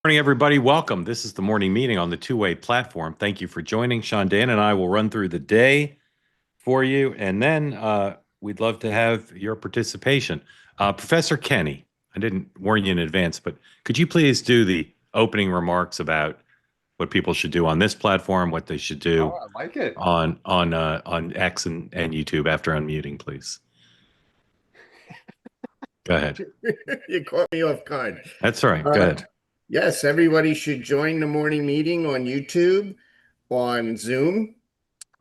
Morning, everybody. Welcome. This is the morning meeting on the two-way platform. Thank you for joining. Sean, Dan, and I will run through the day for you, and then we'd love to have your participation. Professor Kenny, I didn't warn you in advance, but could you please do the opening remarks about what people should do on this platform, what they should Oh, do I like it. on X and YouTube after unmuting, please? Go ahead. You caught me off guard. That's all right. Go Uh, ahead. yes, everybody should join the morning meeting on YouTube, on Zoom,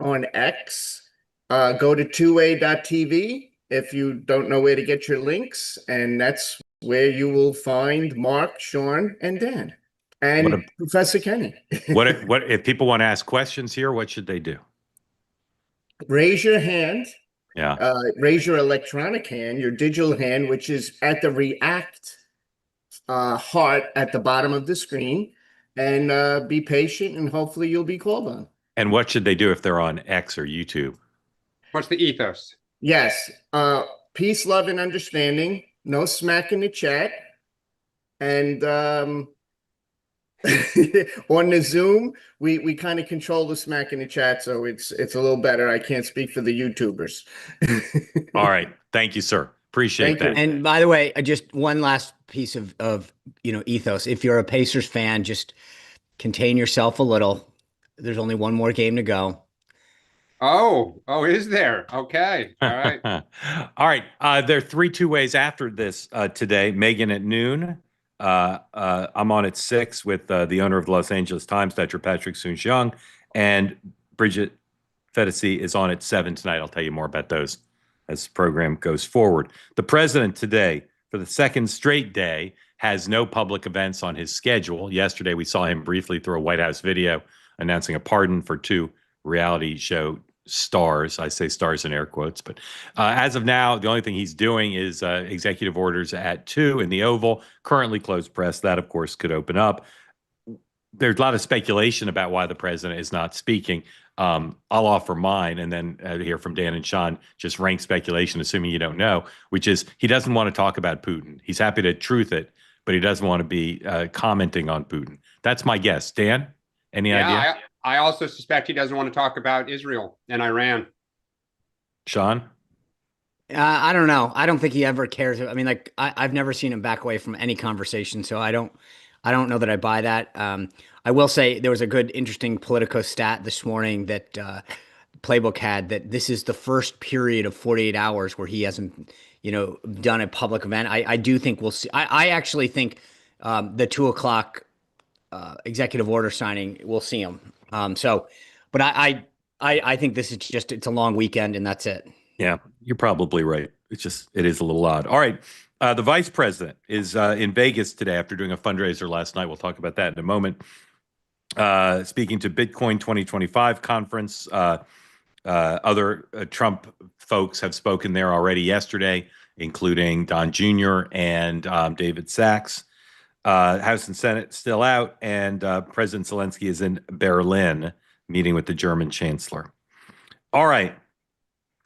on X. Go to two-way.tv if you don't know where to get your links, and that's where you will find Mark, Sean, and Dan, What and a, Professor Kenny. what if people want to ask questions here? What should they do? Raise your hand. Yeah. Raise your electronic hand, your digital hand, which is at the React heart at the bottom of the screen, and be patient, and hopefully you'll be called on. And what should they do if they're on X or YouTube? What's the ethos? Yes. Peace, love, and understanding. No smack in the chat. And on the Zoom, we kind of control the smack in the chat, so it's a little better. I can't speak for the YouTubers. All right. Thank you, sir. Appreciate Thank that. you. And by the way, just one last piece of ethos. If you're a Pacers fan, just contain yourself a little. There's only one more game to go. Oh, is there? Okay. All right. All right. There are three two ways after this today. Megan at noon. I'm on at 6 with the owner of the Los Angeles Times, Dr. Patrick Soon-Shiong, and Bridget Fedesi is on at 7 tonight. I'll tell you more about those as the program goes forward. The president today, for the second straight day, has no public events on his schedule. Yesterday, we saw him briefly through a White House video announcing a pardon for two reality show stars. I say stars in air quotes, but as of now, the only thing he's doing is executive orders at 2 in the Oval, currently closed press. That, of course, could open up. There's a lot of speculation about why the president is not speaking. I'll offer mine and then hear from Dan and Sean, just rank speculation, assuming you don't know, which is he doesn't want to talk about Putin. He's happy to truth it, but he doesn't want to be commenting on Putin. That's my guess. Dan, any idea? I also suspect he doesn't want to talk about Israel and Iran. Sean? I don't know. I don't think he ever cares. I mean, like I've never seen him back away from any conversation, so I don't know that I buy that. I will say there was a good, interesting Politico stat this morning that Playbook had, that this is the first period of 48 hours where he hasn't, done a public event. I do think we'll see. I actually think the 2 o'clock executive order signing, we'll see him. But I think this is it's a long weekend and that's it. Yeah, you're probably right. It is a little odd. All right. The vice president is in Vegas today after doing a fundraiser last night. We'll talk about that in a moment. Speaking to Bitcoin 2025 conference. Other Trump folks have spoken there already yesterday, including Don Jr. and David Sachs. House and Senate still out, and President Zelensky is in Berlin meeting with the German chancellor. All right.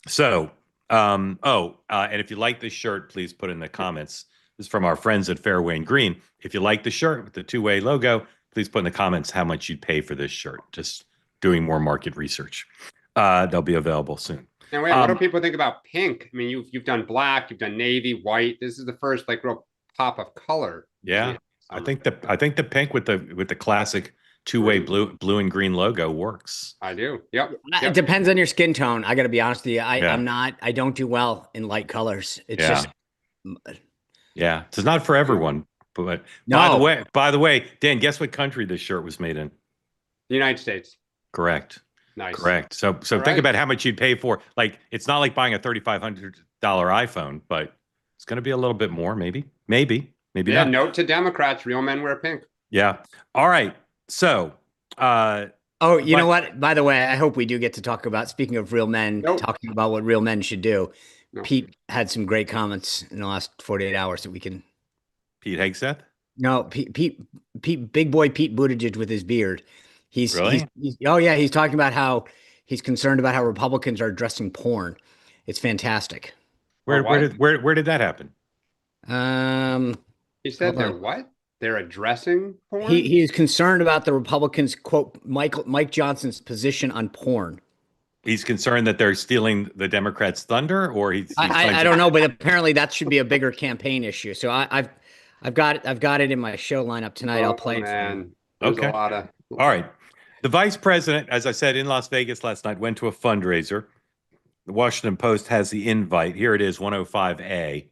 So, and if you like this shirt, please put in the comments. This is from our friends at Fairway and Green. If you like the shirt with the two-way logo, please put in the comments how much you'd pay for this shirt. Just doing more market research. They'll be available soon. And wait, what do people think about pink? I mean, you've done black, you've done navy, white. This is the first real pop of color. Yeah, I think the pink with the classic two-way blue and green logo works. I do. Yep. It depends on your skin tone. I got to be honest with you. Yeah. I don't do well in light colors. It's Yeah. just. Yeah, it's not for everyone. But No. by the way, Dan, guess what country this shirt was made in? The United States. Correct. Nice. Correct. So think about how much you'd pay for. Like, it's not like buying a $3,500 iPhone, but it's going to be a little bit more, maybe Yeah. not. Note to Democrats: real men wear pink. Yeah. All right. So. Oh, you know what? By the way, I hope we do get to talk about, speaking of real men, talking about what real men should do. No. Pete had some great comments in the last 48 hours that we can. Pete Hegseth? No, Pete, big boy Pete Buttigieg with his beard. Really? He's talking about how he's concerned about how Republicans are addressing porn. It's fantastic. Where did that happen? He said they're what? they're addressing porn? He is concerned about the Republicans, quote, Mike Johnson's position on porn. He's concerned that they're stealing the Democrats' thunder, or he's I don't know, but apparently that should be a bigger campaign issue. So I've got it in my show lineup tonight. I'll play it for you. Man. There's Okay. a lot of. All right. The vice president, as I said, in Las Vegas last night, went to a fundraiser. The Washington Post has the invite. Here it is, 105A.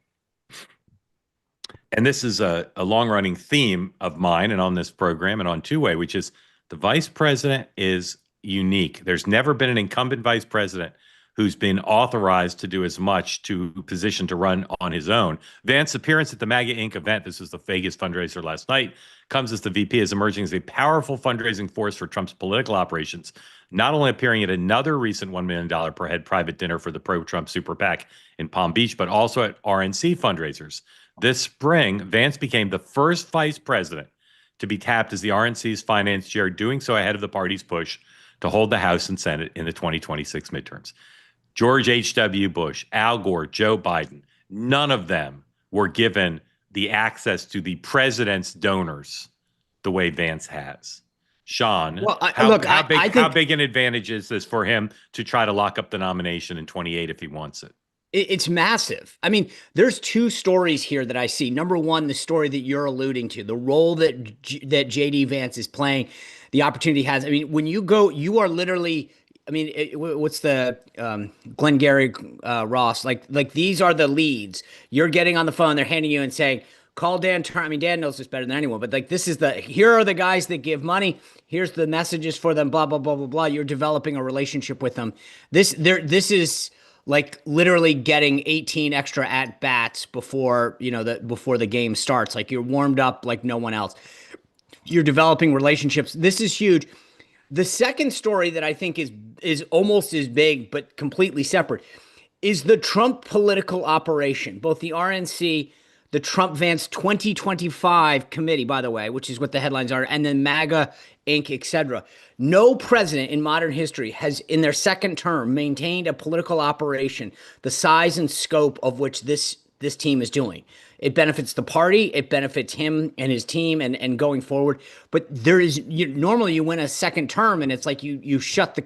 And this is a long-running theme of mine and on this program and on Two-Way, which is the vice president is unique. There's never been an incumbent vice president who's been authorized to do as much to position to run on his own. Vance's appearance at the MAGA Inc. event, this was the Vegas fundraiser last night, comes as the VP is emerging as a powerful fundraising force for Trump's political operations, not only appearing at another recent $1 million per head private dinner for the pro-Trump super PAC in Palm Beach, but also at RNC fundraisers. This spring, Vance became the first vice president to be tapped as the RNC's finance chair, doing so ahead of the party's push to hold the House and Senate in the 2026 midterms. George H.W. Bush, Al Gore, Joe Biden, none of them were given the access to the president's donors the way Vance has. Sean, Well, how big an advantage is this for him to try to lock up the nomination in 28 if he wants it? It's massive. I mean, there's two stories here that I see. Number one, the story that you're alluding to, the role that JD Vance is playing, the opportunity he has. I mean, when you go, you are literally, I mean, what's the Glengarry Ross? Like these are the leads. You're getting on the phone, they're handing you and saying, call Dan Turrentine. I mean, Dan knows this better than anyone, but like this is here are the guys that give money. Here's the messages for them, blah, blah, blah, blah, blah. You're developing a relationship with them. This is like literally getting 18 extra at bats before the game starts. Like you're warmed up like no one else. You're developing relationships. This is huge. The second story that I think is almost as big but completely separate is the Trump political operation. Both the RNC, the Trump Vance 2025 committee, by the way, which is what the headlines are, and then MAGA Inc., etc. No president in modern history has, in their second term, maintained a political operation the size and scope of which this team is doing. It benefits the party, it benefits him and his team, and going forward. But there is normally you win a second term, and it's like you shut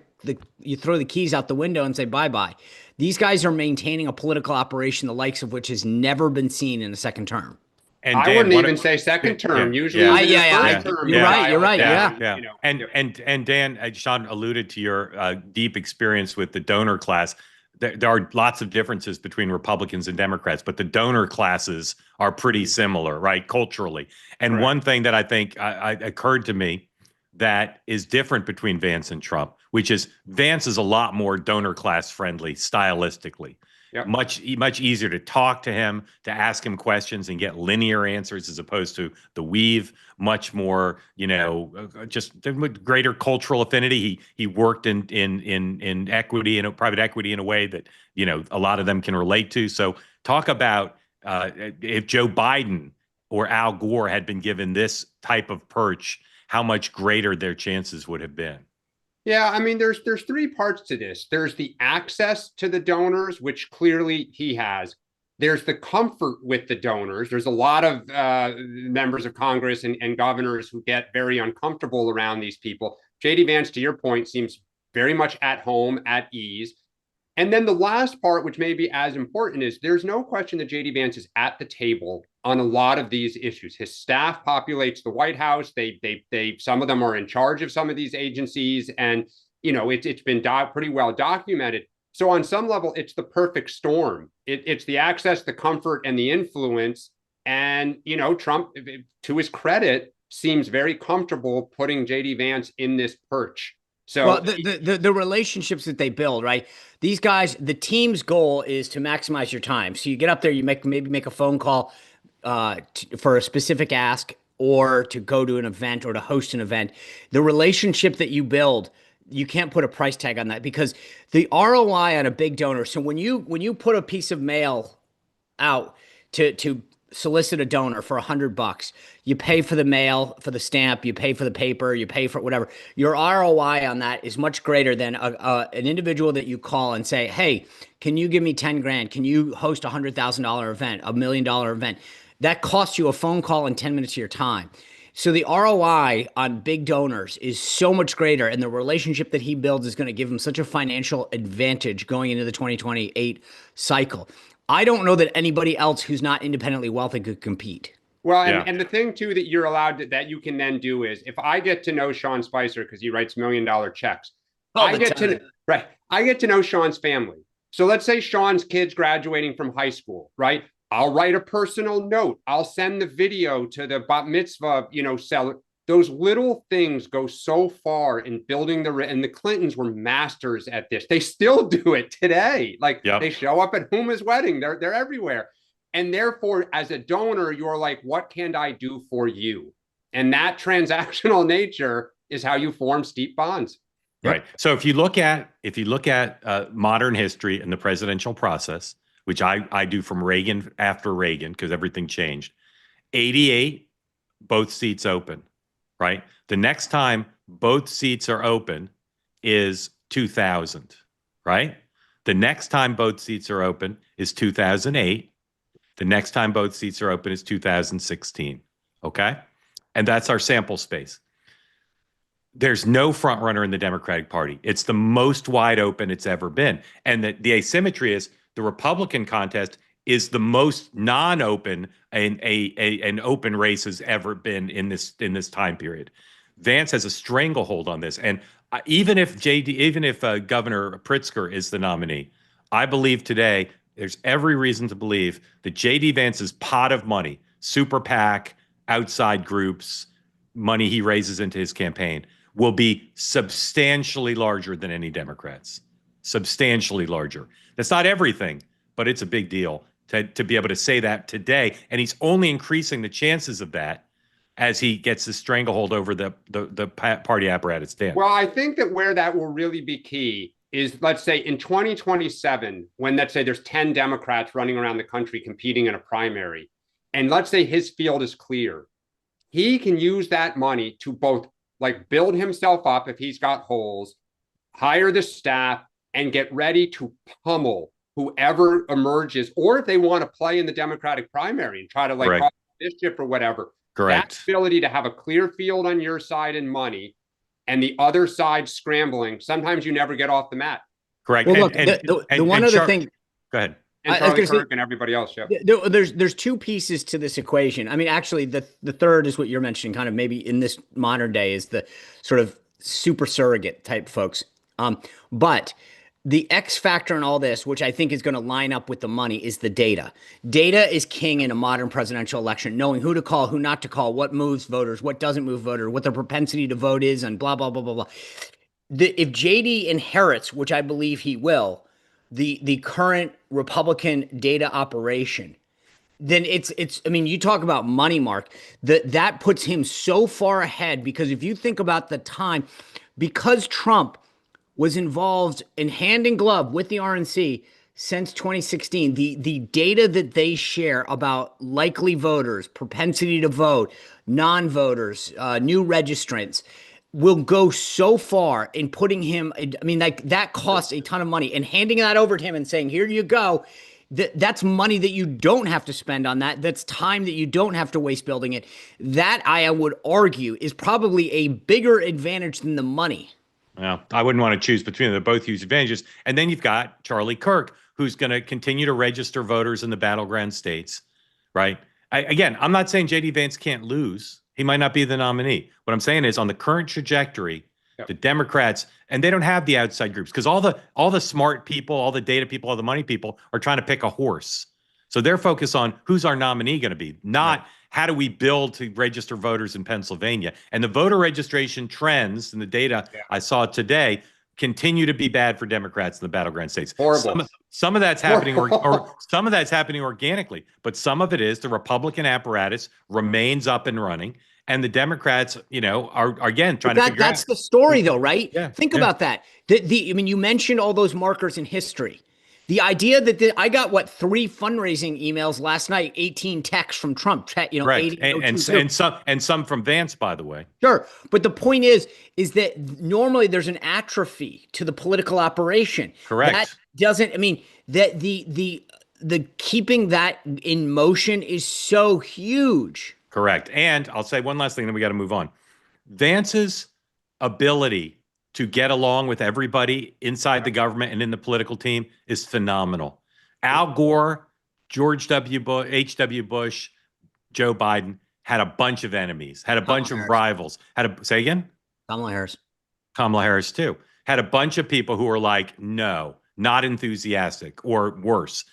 you throw the keys out the window and say bye bye. These guys are maintaining a political operation the likes of which has never been seen in a second term. And I wouldn't even say second term. Usually, first term. You're right. Yeah. And Dan, Sean alluded to your deep experience with the donor class. There are lots of differences between Republicans and Democrats, but the donor classes are pretty similar, right, culturally. And one thing that I think occurred to me that is different between Vance and Trump, which is Vance is a lot more donor class friendly stylistically. Yep. Much easier to talk to him, to ask him questions and get linear answers as opposed to the weave. Much more, just greater cultural affinity. He worked in equity and private equity in a way that a lot of them can relate to. So talk about if Joe Biden or Al Gore had been given this type of perch, how much greater their chances would have been. Yeah, I mean, there's three parts to this. There's the access to the donors, which clearly he has. There's the comfort with the donors. There's a lot of members of Congress and governors who get very uncomfortable around these people. JD Vance, to your point, seems very much at home, at ease. And then the last part, which may be as important, is there's no question that JD Vance is at the table on a lot of these issues. His staff populates the White House. They some of them are in charge of some of these agencies, and it's been pretty well documented. So on some level, it's the perfect storm. It's the access, the comfort, and the influence. And Trump, to his credit, seems very comfortable putting JD Vance in this perch. So the relationships that they build, right? These guys, the team's goal is to maximize your time. So you get up there, you maybe make a phone call for a specific ask, or to go to an event or to host an event. The relationship that you build, you can't put a price tag on that, because the ROI on a big donor. So when you put a piece of mail out to solicit a donor for $100, you pay for the mail, for the stamp, you pay for the paper, you pay for whatever. Your ROI on that is much greater than an individual that you call and say, hey, can you give me 10 grand? Can you host $100,000 event, $1 million event? That costs you a phone call and 10 minutes of your time. So the ROI on big donors is so much greater, and the relationship that he builds is going to give him such a financial advantage going into the 2028 cycle. I don't know that anybody else who's not independently wealthy could compete. Well, and the thing too that you're allowed to, that you can then do is, if I get to know Sean Spicer because he writes $1 million checks, I get to know Sean's family. So let's say Sean's kid's graduating from high school, right? I'll write a personal note. I'll send the video to the bat mitzvah, seller. Those little things go so far in building and the Clintons were masters at this. They still do it today. Like they show up at Huma's wedding. They're everywhere. And therefore, as a donor, you're like, what can I do for you? And that transactional nature is how you form steep bonds. Right. So if you look at modern history and the presidential process, which I do from Reagan after Reagan, because everything changed. 88, both seats open, right? The next time both seats are open is 2000, right? The next time both seats are open is 2008. The next time both seats are open is 2016, okay? And that's our sample space. There's no front runner in the Democratic Party. It's the most wide open it's ever been. And the asymmetry is, the Republican contest is the most non-open an open race has ever been in this time period. Vance has a stranglehold on this, and even if Governor Pritzker is the nominee, I believe today there's every reason to believe that J.D. Vance's pot of money, super PAC, outside groups, money he raises into his campaign, will be substantially larger than any Democrats. Substantially larger. That's not everything, but it's a big deal to be able to say that today. And he's only increasing the chances of that as he gets the stranglehold over the party apparatus. Dan. Well, I think that where that will really be key is, let's say in 2027, when let's say there's 10 Democrats running around the country competing in a primary, and let's say his field is clear, he can use that money to both like build himself up if he's got holes, hire the staff, and get ready to pummel whoever emerges, or if they want to play in the Democratic primary and try to like cause mischief or whatever. Correct. That ability to have a clear field on your side and money, and the other side scrambling. Sometimes you never get off the mat. Correct. Well, look, the one other thing. Go ahead. And Charlie Kirk and everybody else. Yeah. There's two pieces to this equation. I mean, actually, the third is what you're mentioning, kind of maybe in this modern day, is the sort of super surrogate type folks. But the X factor in all this, which I think is going to line up with the money, is the data. Data is king in a modern presidential election, knowing who to call, who not to call, what moves voters, what doesn't move voters, what their propensity to vote is, and blah, blah, blah, blah, blah. If JD inherits, which I believe he will, the current Republican data operation, then it's I mean, you talk about money, Mark, that puts him so far ahead, because if you think about the time, because Trump was involved in hand in glove with the RNC since 2016, the data that they share about likely voters, propensity to vote, non-voters, new registrants, will go so far in putting him, I mean, like, that costs a ton of money, and handing that over to him and saying, here you go, that's money that you don't have to spend on that. That's time that you don't have to waste building it. That, I would argue, is probably a bigger advantage than the money. Well, I wouldn't want to choose between them. They're both huge advantages. And then you've got Charlie Kirk, who's going to continue to register voters in the battleground states, right? Again, I'm not saying J.D. Vance can't lose. He might not be the nominee. What I'm saying is, on the current trajectory, the Democrats, and they don't have the outside groups, because all the smart people, all the data people, all the money people are trying to pick a horse. So they're focused on who's our nominee going to be, not how do we build to register voters in Pennsylvania. And the voter registration trends and the data I saw today continue to be bad for Democrats in the battleground states. Horrible. Some of that's happening, or some of that's happening organically, but some of it is the Republican apparatus remains up and running, and the Democrats, are again trying to figure out. That's the story, though, right? Yeah. Think about that. I mean, you mentioned all those markers in history. The idea that I got 3 fundraising emails last night, 18 texts from Trump, right, and some from Vance, by the way. Sure, but the point is that normally there's an atrophy to the political operation. Correct. That doesn't. I mean, that the the keeping that in motion is so huge. Correct. And I'll say one last thing, then we got to move on. Vance's ability to get along with everybody inside the government and in the political team is phenomenal. Al Gore, George W. Bush, H.W. Bush, Joe Biden had a bunch of enemies, had a bunch of rivals. Say again? Kamala Harris. Kamala Harris too. Had a bunch of people who were like, no, not enthusiastic or worse.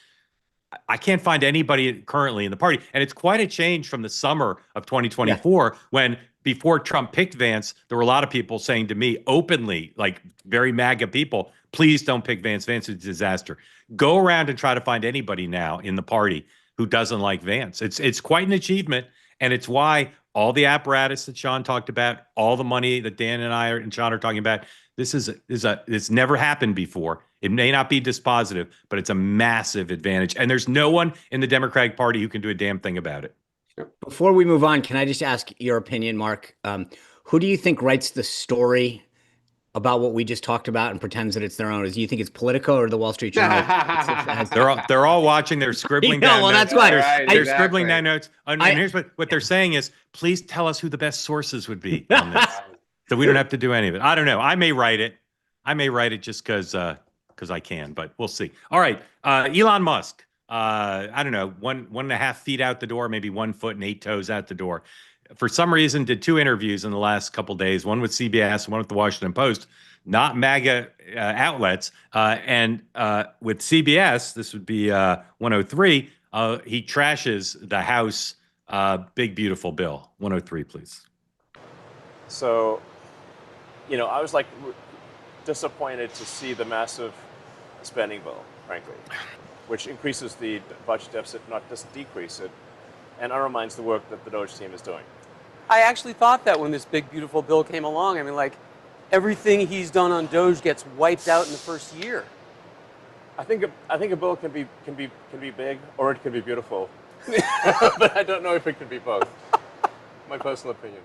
I can't find anybody currently in the party. And it's quite a change from the summer of 2024 when before Trump picked Vance, there were a lot of people saying to me openly, like very MAGA people, please don't pick Vance. Vance is a disaster. Go around and try to find anybody now in the party who doesn't like Vance. It's quite an achievement. And it's why all the apparatus that Sean talked about, all the money that Dan and I and Sean are talking about, it's never happened before. It may not be dispositive, but it's a massive advantage. And there's no one in the Democratic Party who can do a damn thing about it. Before we move on, can I just ask your opinion, Mark? Who do you think writes the story about what we just talked about and pretends that it's their own? Do you think it's Politico or the Wall Street Journal? They're all watching. They're scribbling down notes. That's why. They're scribbling down notes. And here's what they're saying is, please tell us who the best sources would be on this. So we don't have to do any of it. I don't know. I may write it. Just because I can, but we'll see. All right. Elon Musk. I don't know, 1.5 feet out the door, maybe 1 foot and 8 toes out the door. For some reason, did 2 interviews in the last couple of days, one with CBS, one with the Washington Post, not MAGA outlets. And with CBS, this would be 103, he trashes the House big, beautiful bill. 103, please. So, I was like disappointed to see the massive spending bill, frankly, which increases the budget deficit, not just decrease it, and undermines the work that the Doge team is doing. I actually thought that when this big, beautiful bill came along. I mean, like, everything he's done on Doge gets wiped out in the first year. I think a bill can be big or it can be beautiful, but I don't know if it can be both. My personal opinion.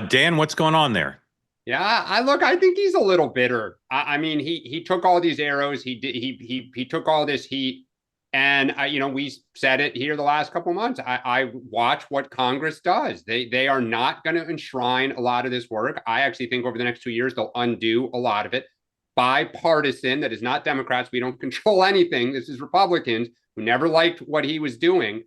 Dan, what's going on there? Yeah, I think he's a little bitter. I mean, he took all these arrows. He took all this heat. And we said it here the last couple of months. I watch what Congress does. They are not going to enshrine a lot of this work. I actually think over the next 2 years, they'll undo a lot of it. Bipartisan, that is not Democrats. We don't control anything. This is Republicans who never liked what he was doing.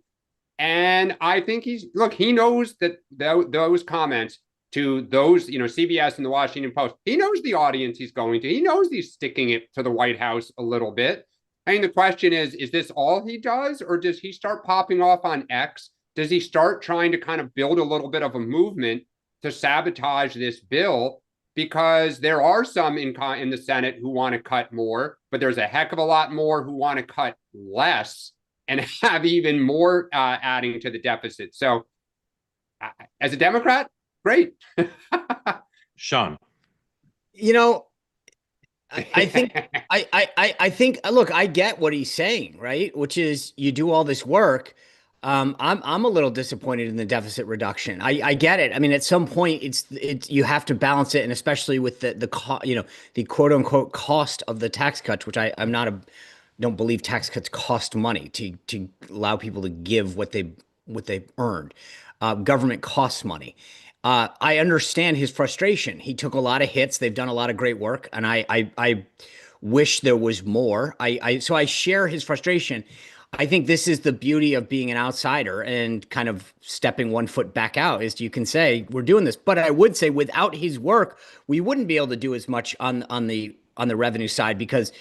And I think he knows that those comments to those, CBS and the Washington Post, he knows the audience he's going to. He knows he's sticking it to the White House a little bit. I mean, the question is this all he does, or does he start popping off on X? Does he start trying to kind of build a little bit of a movement to sabotage this bill? Because there are some in the Senate who want to cut more, but there's a heck of a lot more who want to cut less and have even more adding to the deficit. So as a Democrat, great. Sean. I think look, I get what he's saying, right? Which is you do all this work. I'm a little disappointed in the deficit reduction. I get it. I mean, at some point it's you have to balance it, and especially with the quote unquote cost of the tax cuts, which don't believe tax cuts cost money to allow people to give what they earned. Government costs money. I understand his frustration. He took a lot of hits. They've done a lot of great work, and I wish there was more. So I share his frustration. I think this is the beauty of being an outsider and kind of stepping 1 foot back out, is you can say we're doing this. But I would say without his work, we wouldn't be able to do as much on the revenue side because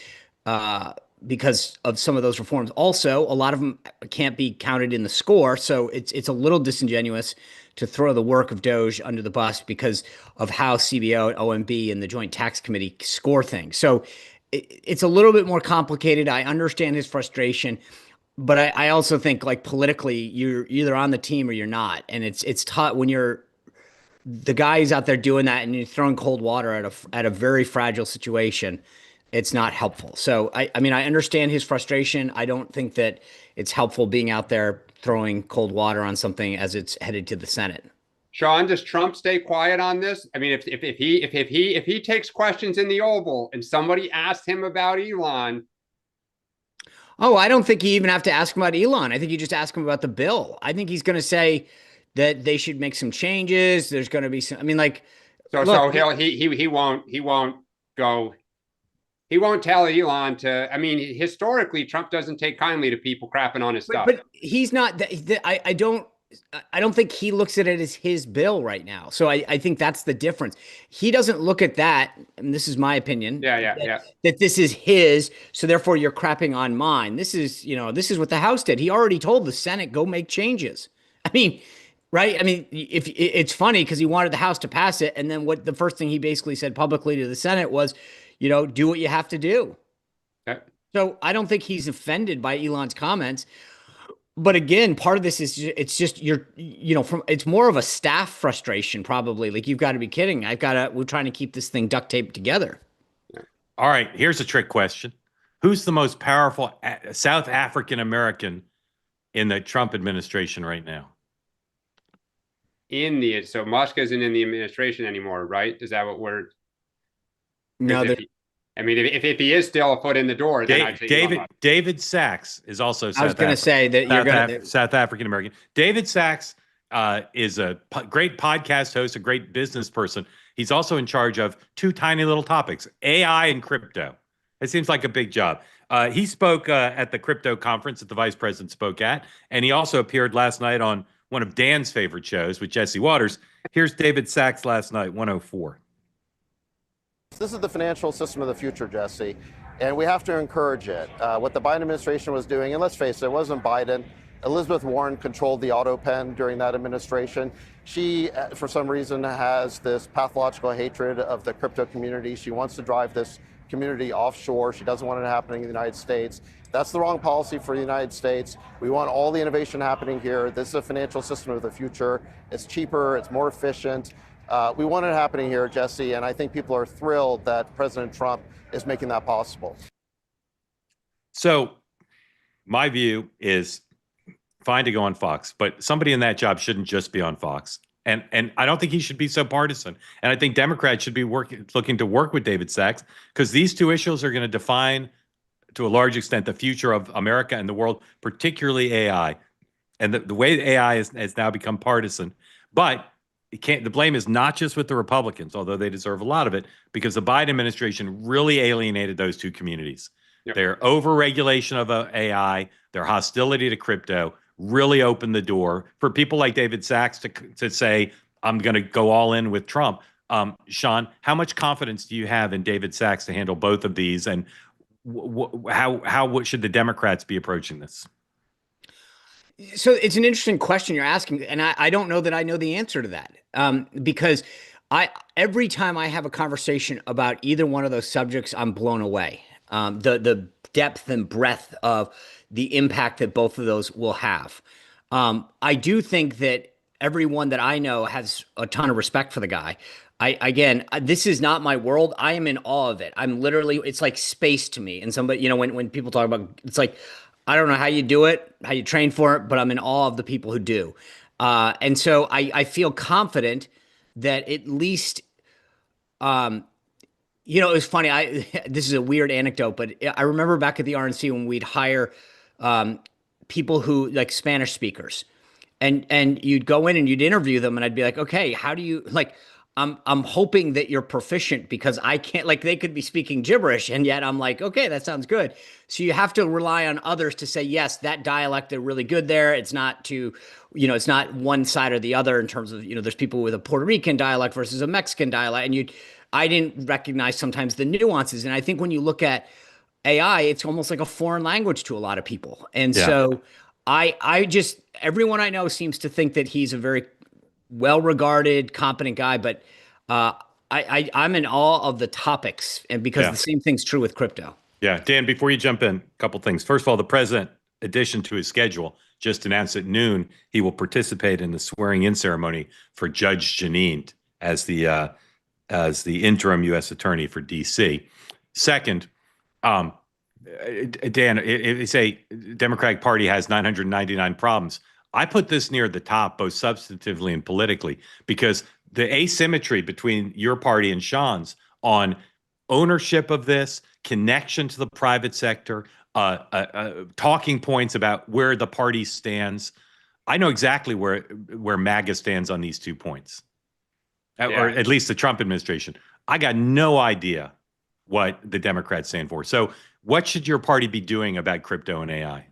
of some of those reforms. Also, a lot of them can't be counted in the score, so it's a little disingenuous to throw the work of Doge under the bus because of how CBO, OMB, and the Joint Tax Committee score things. So it's a little bit more complicated. I understand his frustration, but I also think, like, politically, you're either on the team or you're not, and it's tough when you're the guy who's out there doing that and you're throwing cold water at a very fragile situation. It's not helpful. So I mean, I understand his frustration. I don't think that it's helpful being out there throwing cold water on something as it's headed to the Senate. Sean, does Trump stay quiet on this? I mean, if he takes questions in the Oval and somebody asked him about Elon. Oh, I don't think you even have to ask him about Elon. I think you just ask him about the bill. I think he's going to say that they should make some changes. There's going to be some. I mean, like, So look, he won't tell Elon to. I mean, historically, Trump doesn't take kindly to people crapping on his stuff. but he's not. I don't think he looks at it as his bill right now. So I think that's the difference. He doesn't look at that, and this is my opinion. That this is his, so therefore you're crapping on mine. This is what the House did. He already told the Senate, go make changes. I mean, right? I mean, if it's funny because he wanted the House to pass it, and then what the first thing he basically said publicly to the Senate was, do what you have to do. Okay. So I don't think he's offended by Elon's comments. But again, part of this is it's more of a staff frustration, probably. Like, you've got to be kidding. We're trying to keep this thing duct taped together. All right, here's a trick question. Who's the most powerful South African American in the Trump administration right now? So Musk isn't in the administration anymore, right? Is that what we're? No, I mean, if he is still a foot in the door, then I'd say David Sachs is also. I was going to say that you're going to South African American. David Sachs is a great podcast host, a great business person. He's also in charge of two tiny little topics: AI and crypto. It seems like a big job. He spoke at the crypto conference that the vice president spoke at, and he also appeared last night on one of Dan's favorite shows with Jesse Waters. Here's David Sachs last night, 104. This is the financial system of the future, Jesse, and we have to encourage it. What the Biden administration was doing, and let's face it, it wasn't Biden. Elizabeth Warren controlled the auto pen during that administration. She, for some reason, has this pathological hatred of the crypto community. She wants to drive this community offshore. She doesn't want it happening in the United States. That's the wrong policy for the United States. We want all the innovation happening here. This is a financial system of the future. It's cheaper, it's more efficient. We want it happening here, Jesse, and I think people are thrilled that President Trump is making that possible. So my view is fine to go on Fox, but somebody in that job shouldn't just be on Fox. And I don't think he should be so partisan. And I think Democrats should be looking to work with David Sachs, because these two issues are going to define, to a large extent, the future of America and the world, particularly AI. And the way AI has now become partisan. But the blame is not just with the Republicans, although they deserve a lot of it, because the Biden administration really alienated those two communities. Yep. Their over-regulation of AI, their hostility to crypto, really opened the door for people like David Sachs to say, I'm going to go all in with Trump. Sean, how much confidence do you have in David Sachs to handle both of these? And how should the Democrats be approaching this? So it's an interesting question you're asking, and I don't know that I know the answer to that, because every time I have a conversation about either one of those subjects, I'm blown away. The depth and breadth of the impact that both of those will have. I do think that everyone that I know has a ton of respect for the guy. This is not my world. I am in awe of it. It's like space to me. And somebody, when people talk about, it's like, I don't know how you do it, how you train for it, but I'm in awe of the people who do. And so I feel confident that at least, it was funny. This is a weird anecdote, but I remember back at the RNC when we'd hire people who, like, Spanish speakers, and you'd go in and you'd interview them, and I'd be like, okay, how do you, like, I'm hoping that you're proficient, because I can't, like, they could be speaking gibberish, and yet I'm like, okay, that sounds good. So you have to rely on others to say, yes, that dialect, they're really good there. It's not it's not one side or the other in terms of, there's people with a Puerto Rican dialect versus a Mexican dialect. And I didn't recognize sometimes the nuances. And I think when you look at AI, it's almost like a foreign language to a lot of people. And so everyone I know seems to think that he's a very well-regarded, competent guy, but I'm in awe of the topics, and because the same thing's true with crypto. Yeah, Dan, before you jump in, a couple things. First of all, the president, in addition to his schedule, just announced at noon he will participate in the swearing-in ceremony for Judge Jeanine as the interim U.S. attorney for D.C. Second, Dan, it's a Democratic Party has 999 problems. I put this near the top, both substantively and politically, because the asymmetry between your party and Sean's on ownership of this, connection to the private sector, talking points about where the party stands. I know exactly where MAGA stands on these 2 points, or at least the Trump administration. I got no idea what the Democrats stand for. So what should your party be doing about crypto and AI?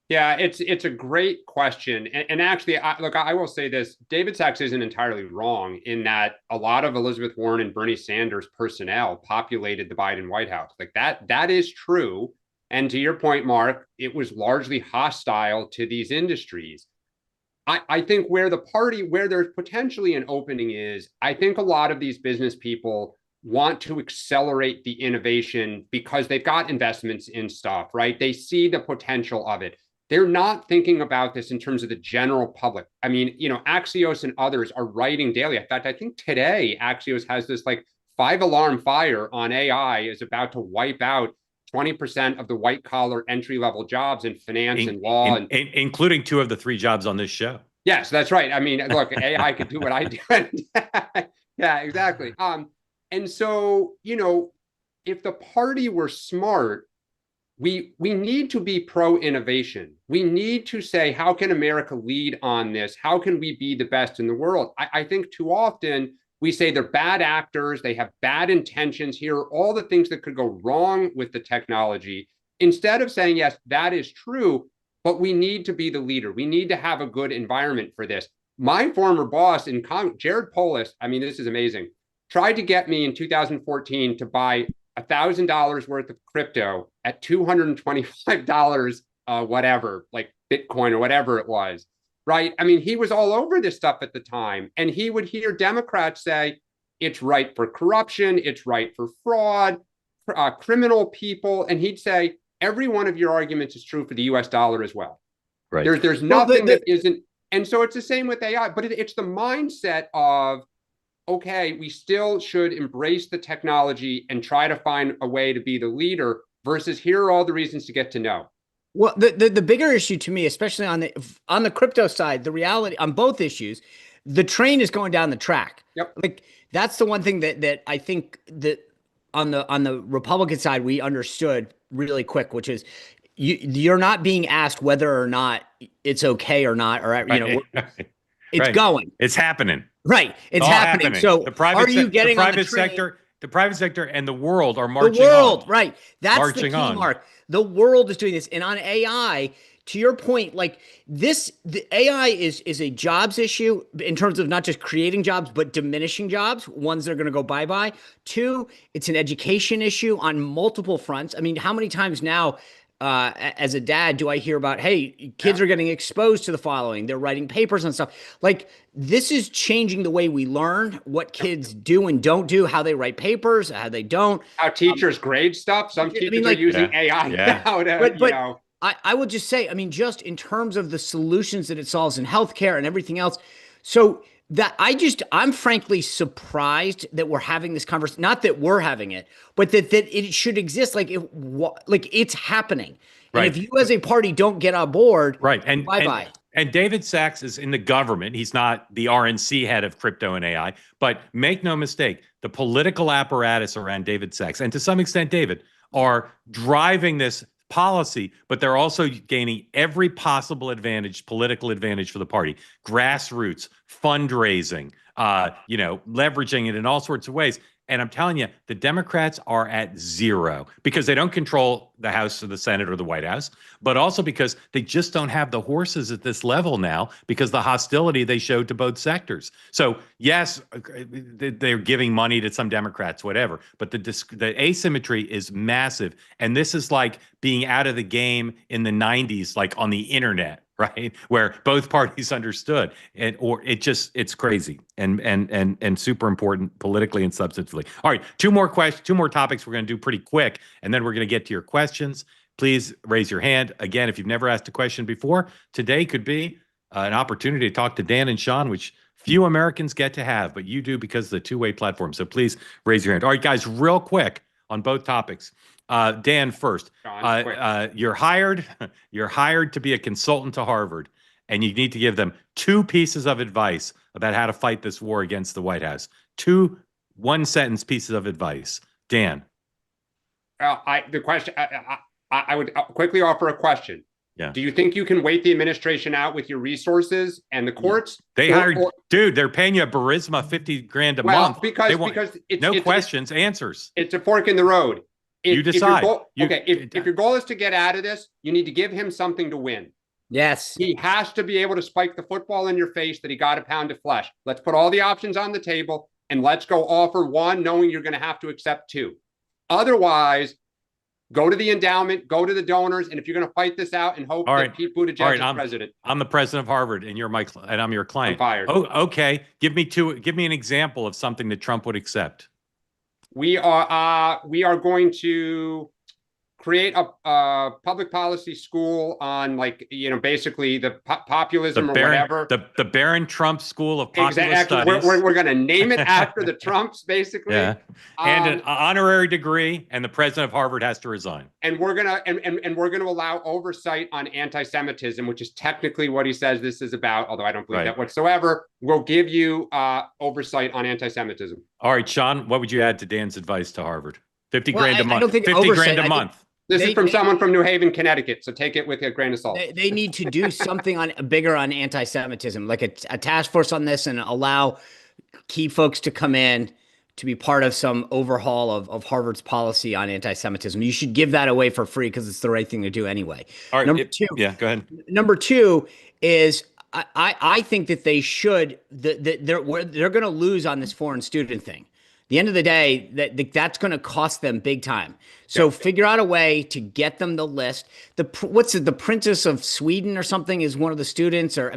Yeah, it's a great question. And actually, I will say this, David Sachs isn't entirely wrong in that a lot of Elizabeth Warren and Bernie Sanders personnel populated the Biden White House. Like that is true. And to your point, Mark, it was largely hostile to these industries. I think where there's potentially an opening is, I think a lot of these business people want to accelerate the innovation because they've got investments in stuff, right? They see the potential of it. They're not thinking about this in terms of the general public. I mean, Axios and others are writing daily. In fact, I think today Axios has this like 5-alarm fire on AI is about to wipe out 20% of the white collar entry level jobs in finance and law, including 2 of the 3 jobs on this show. Yes, that's right. I mean, look, AI could do what I do. Yeah, exactly. And so, if the party were smart, we need to be pro-innovation. We need to say, how can America lead on this? How can we be the best in the world? I think too often we say they're bad actors, they have bad intentions. Here are all the things that could go wrong with the technology. Instead of saying, yes, that is true, but we need to be the leader. We need to have a good environment for this. My former boss in Congress, Jared Polis, I mean, this is amazing, tried to get me in 2014 to buy $1,000 worth of crypto at $225, whatever, like Bitcoin or whatever it was, right? I mean, he was all over this stuff at the time. And he would hear Democrats say, it's right for corruption, it's right for fraud, criminal people. And he'd say, every one of your arguments is true for the US dollar as well. Right. There's nothing that isn't. And so it's the same with AI, but it's the mindset of, okay, we still should embrace the technology and try to find a way to be the leader versus here are all the reasons to get to know. Well, the bigger issue to me, especially on the crypto side, the reality on both issues, the train is going down the track. Yep. Like that's the one thing that I think that on the Republican side we understood really quick, which is you're not being asked whether or not it's okay or not, or it's going. It's happening. Right. It's happening. So are you getting on the train? The private sector and the world are marching on. The world, right. That's the key, on. Mark. The world is doing this. And on AI, to your point, like the AI is a jobs issue in terms of not just creating jobs, but diminishing jobs, ones that are going to go bye-bye. 2, it's an education issue on multiple fronts. I mean, how many times now as a dad, do I hear about, hey, kids are getting exposed to the following. They're writing papers and stuff. Like this is changing the way we learn, what kids do and don't do, how they write papers, how they don't. How teachers grade stuff. Some teachers are using AI now to, I would just say, I mean, just in terms of the solutions that it solves in healthcare and everything else. So that I'm frankly surprised that we're having this conversation. Not that we're having it, but that it should exist. Like it's happening. Right. And if you as a party don't get on board, right, and bye-bye. And David Sachs is in the government. He's not the RNC head of crypto and AI, but make no mistake, the political apparatus around David Sachs, and to some extent David, are driving this policy, but they're also gaining every possible advantage, political advantage for the party, grassroots, fundraising, leveraging it in all sorts of ways. And I'm telling you, the Democrats are at zero because they don't control the House or the Senate or the White House, but also because they just don't have the horses at this level now because the hostility they showed to both sectors. So yes, they're giving money to some Democrats, whatever, but the asymmetry is massive. And this is like being out of the game in the 90s, like on the internet, right? Where both parties understood, it's crazy and super important politically and substantively. All right, two more topics we're going to do pretty quick, and then we're going to get to your questions. Please raise your hand. Again, if you've never asked a question before, today could be an opportunity to talk to Dan and Sean, which few Americans get to have, but you do because of the two-way platform. So please raise your hand. All right, guys, real quick on both topics. Dan first. You're hired to be a consultant to Harvard, and you need to give them 2 pieces of advice about how to fight this war against the White House. 2 one-sentence pieces of advice. Dan. the question, I would quickly offer a question. Yeah. Do you think you can wait the administration out with your resources and the courts? They hired, dude, they're paying you a Burisma 50 grand a month. Because it's no questions, answers. It's a fork in the road. You decide. If your goal is to get out of this, you need to give him something to win. Yes. He has to be able to spike the football in your face that he got a pound of flesh. Let's put all the options on the table and let's go offer one, knowing you're going to have to accept two. Otherwise, go to the endowment, go to the donors, and if you're going to fight this out and hope that Pete Buttigieg is president. I'm the president of Harvard, and I'm your client. I'm fired. Oh, okay. Give me an example of something that Trump would accept. We are going to create a public policy school on, like, basically the populism or whatever. The Barron Trump School of Populist Studies. We're going to name it after the Trumps, basically. Yeah. And an honorary degree, and the president of Harvard has to resign. And we're gonna allow oversight on anti-Semitism, which is technically what he says this is about, although I don't believe that whatsoever. We'll give you oversight on anti-Semitism. All right, Sean, what would you add to Dan's advice to Harvard? 50 grand a month. I don't think 50 grand a month. This is from someone from New Haven, Connecticut, so take it with a grain of salt. They need to do something bigger on anti-Semitism, like a task force on this, and allow key folks to come in to be part of some overhaul of Harvard's policy on anti-Semitism. You should give that away for free because it's the right thing to do anyway. All right. Number two. Yeah, go ahead. Number two is I think that they should, they're going to lose on this foreign student thing. The end of the day, that's going to cost them big time. So figure out a way to get them the list. The Princess of Sweden or something is one of the students, or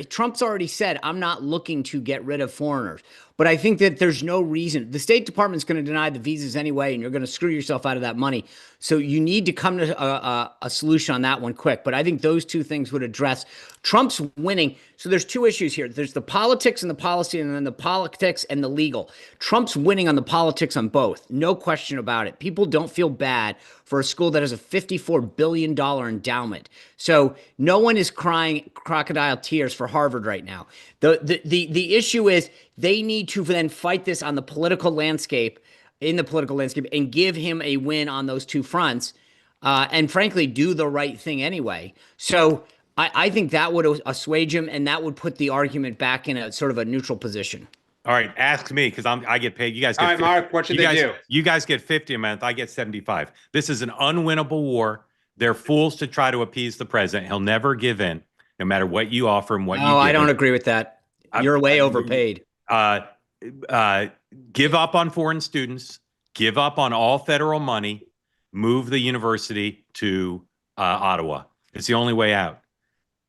Trump's already said, I'm not looking to get rid of foreigners. But I think that there's no reason. The State Department's going to deny the visas anyway, and you're going to screw yourself out of that money. So you need to come to a solution on that one quick. But I think those two things would address Trump's winning. So there's two issues here. There's the politics and the policy, and then the politics and the legal. Trump's winning on the politics on both. No question about it. People don't feel bad for a school that has a $54 billion endowment. So no one is crying crocodile tears for Harvard right now. The issue is they need to then fight this on the political landscape, and give him a win on those two fronts, and frankly, do the right thing anyway. So I think that would assuage him, and that would put the argument back in a sort of a neutral position. All right, ask me, because I get paid. You guys get 50. Mark, what should they do? You guys get 50 a month. I get 75. This is an unwinnable war. They're fools to try to appease the president. He'll never give in, no matter what you offer him, what you give I don't him. agree with that. You're way overpaid. Give up on foreign students. Give up on all federal money. Move the university to Ottawa. It's the only way out.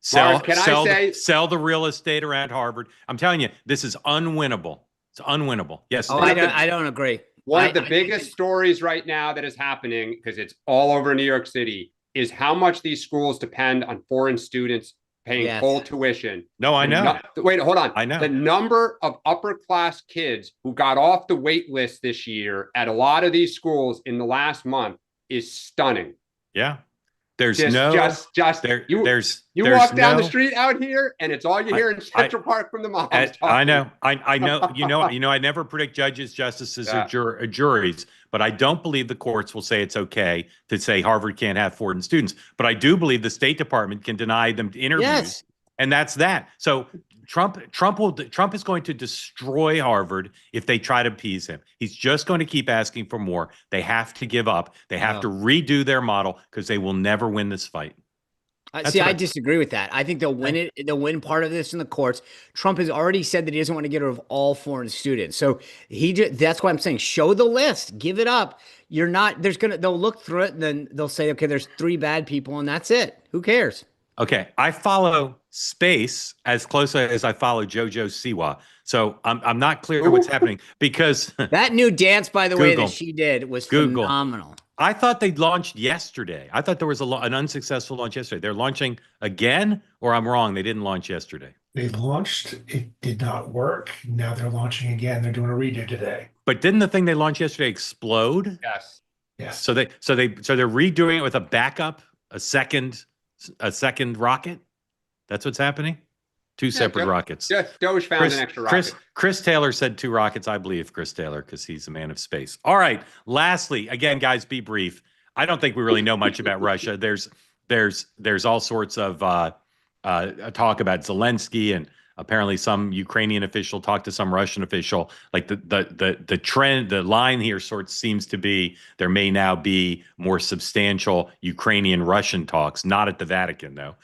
Sell the real estate around Harvard. I'm telling you, this is unwinnable. It's unwinnable. Yes. I don't agree. One of the biggest stories right now that is happening, because it's all over New York City, is how much these schools depend on foreign students paying full tuition. No, I know. Wait, hold on. I know. The number of upper class kids who got off the wait list this year at a lot of these schools in the last month is stunning. Yeah. There's you walk down the street out here, and it's all you hear in Central Park from the moms. I know. I know. I never predict judges, justices, or juries, but I don't believe the courts will say it's okay to say Harvard can't have foreign students. But I do believe the State Department can deny them interviews, and that's that. So Trump is going to destroy Harvard if they try to appease him. He's just going to keep asking for more. They have to give up. They have to redo their model, because they will never win this fight. I disagree with that. I think they'll win it. They'll win part of this in the courts. Trump has already said that he doesn't want to get rid of all foreign students. So that's why I'm saying, show the list, give it up. They'll look through it, and then they'll say, okay, there's 3 bad people, and that's it. Who cares? Okay, I follow space as closely as I follow JoJo Siwa. So I'm not clear what's happening, because that new dance, by the way, that she did was phenomenal. I thought they launched yesterday. I thought there was an unsuccessful launch yesterday. They're launching again, or I'm wrong? They didn't launch yesterday. They launched. It did not work. Now they're launching again. They're doing a redo today. But didn't the thing they launched yesterday explode? Yes. Yes. So they're redoing it with a backup, a second rocket. That's what's happening. Two separate rockets. Just Doge found an extra rocket. Chris Taylor said 2 rockets. I believe Chris Taylor because he's a man of space. All right. Lastly, again, guys, be brief. I don't think we really know much about Russia. There's all sorts of talk about Zelensky, and apparently some Ukrainian official talked to some Russian official. Like the trend, the line here sort of seems to be there may now be more substantial Ukrainian-Russian talks, not at the Vatican though.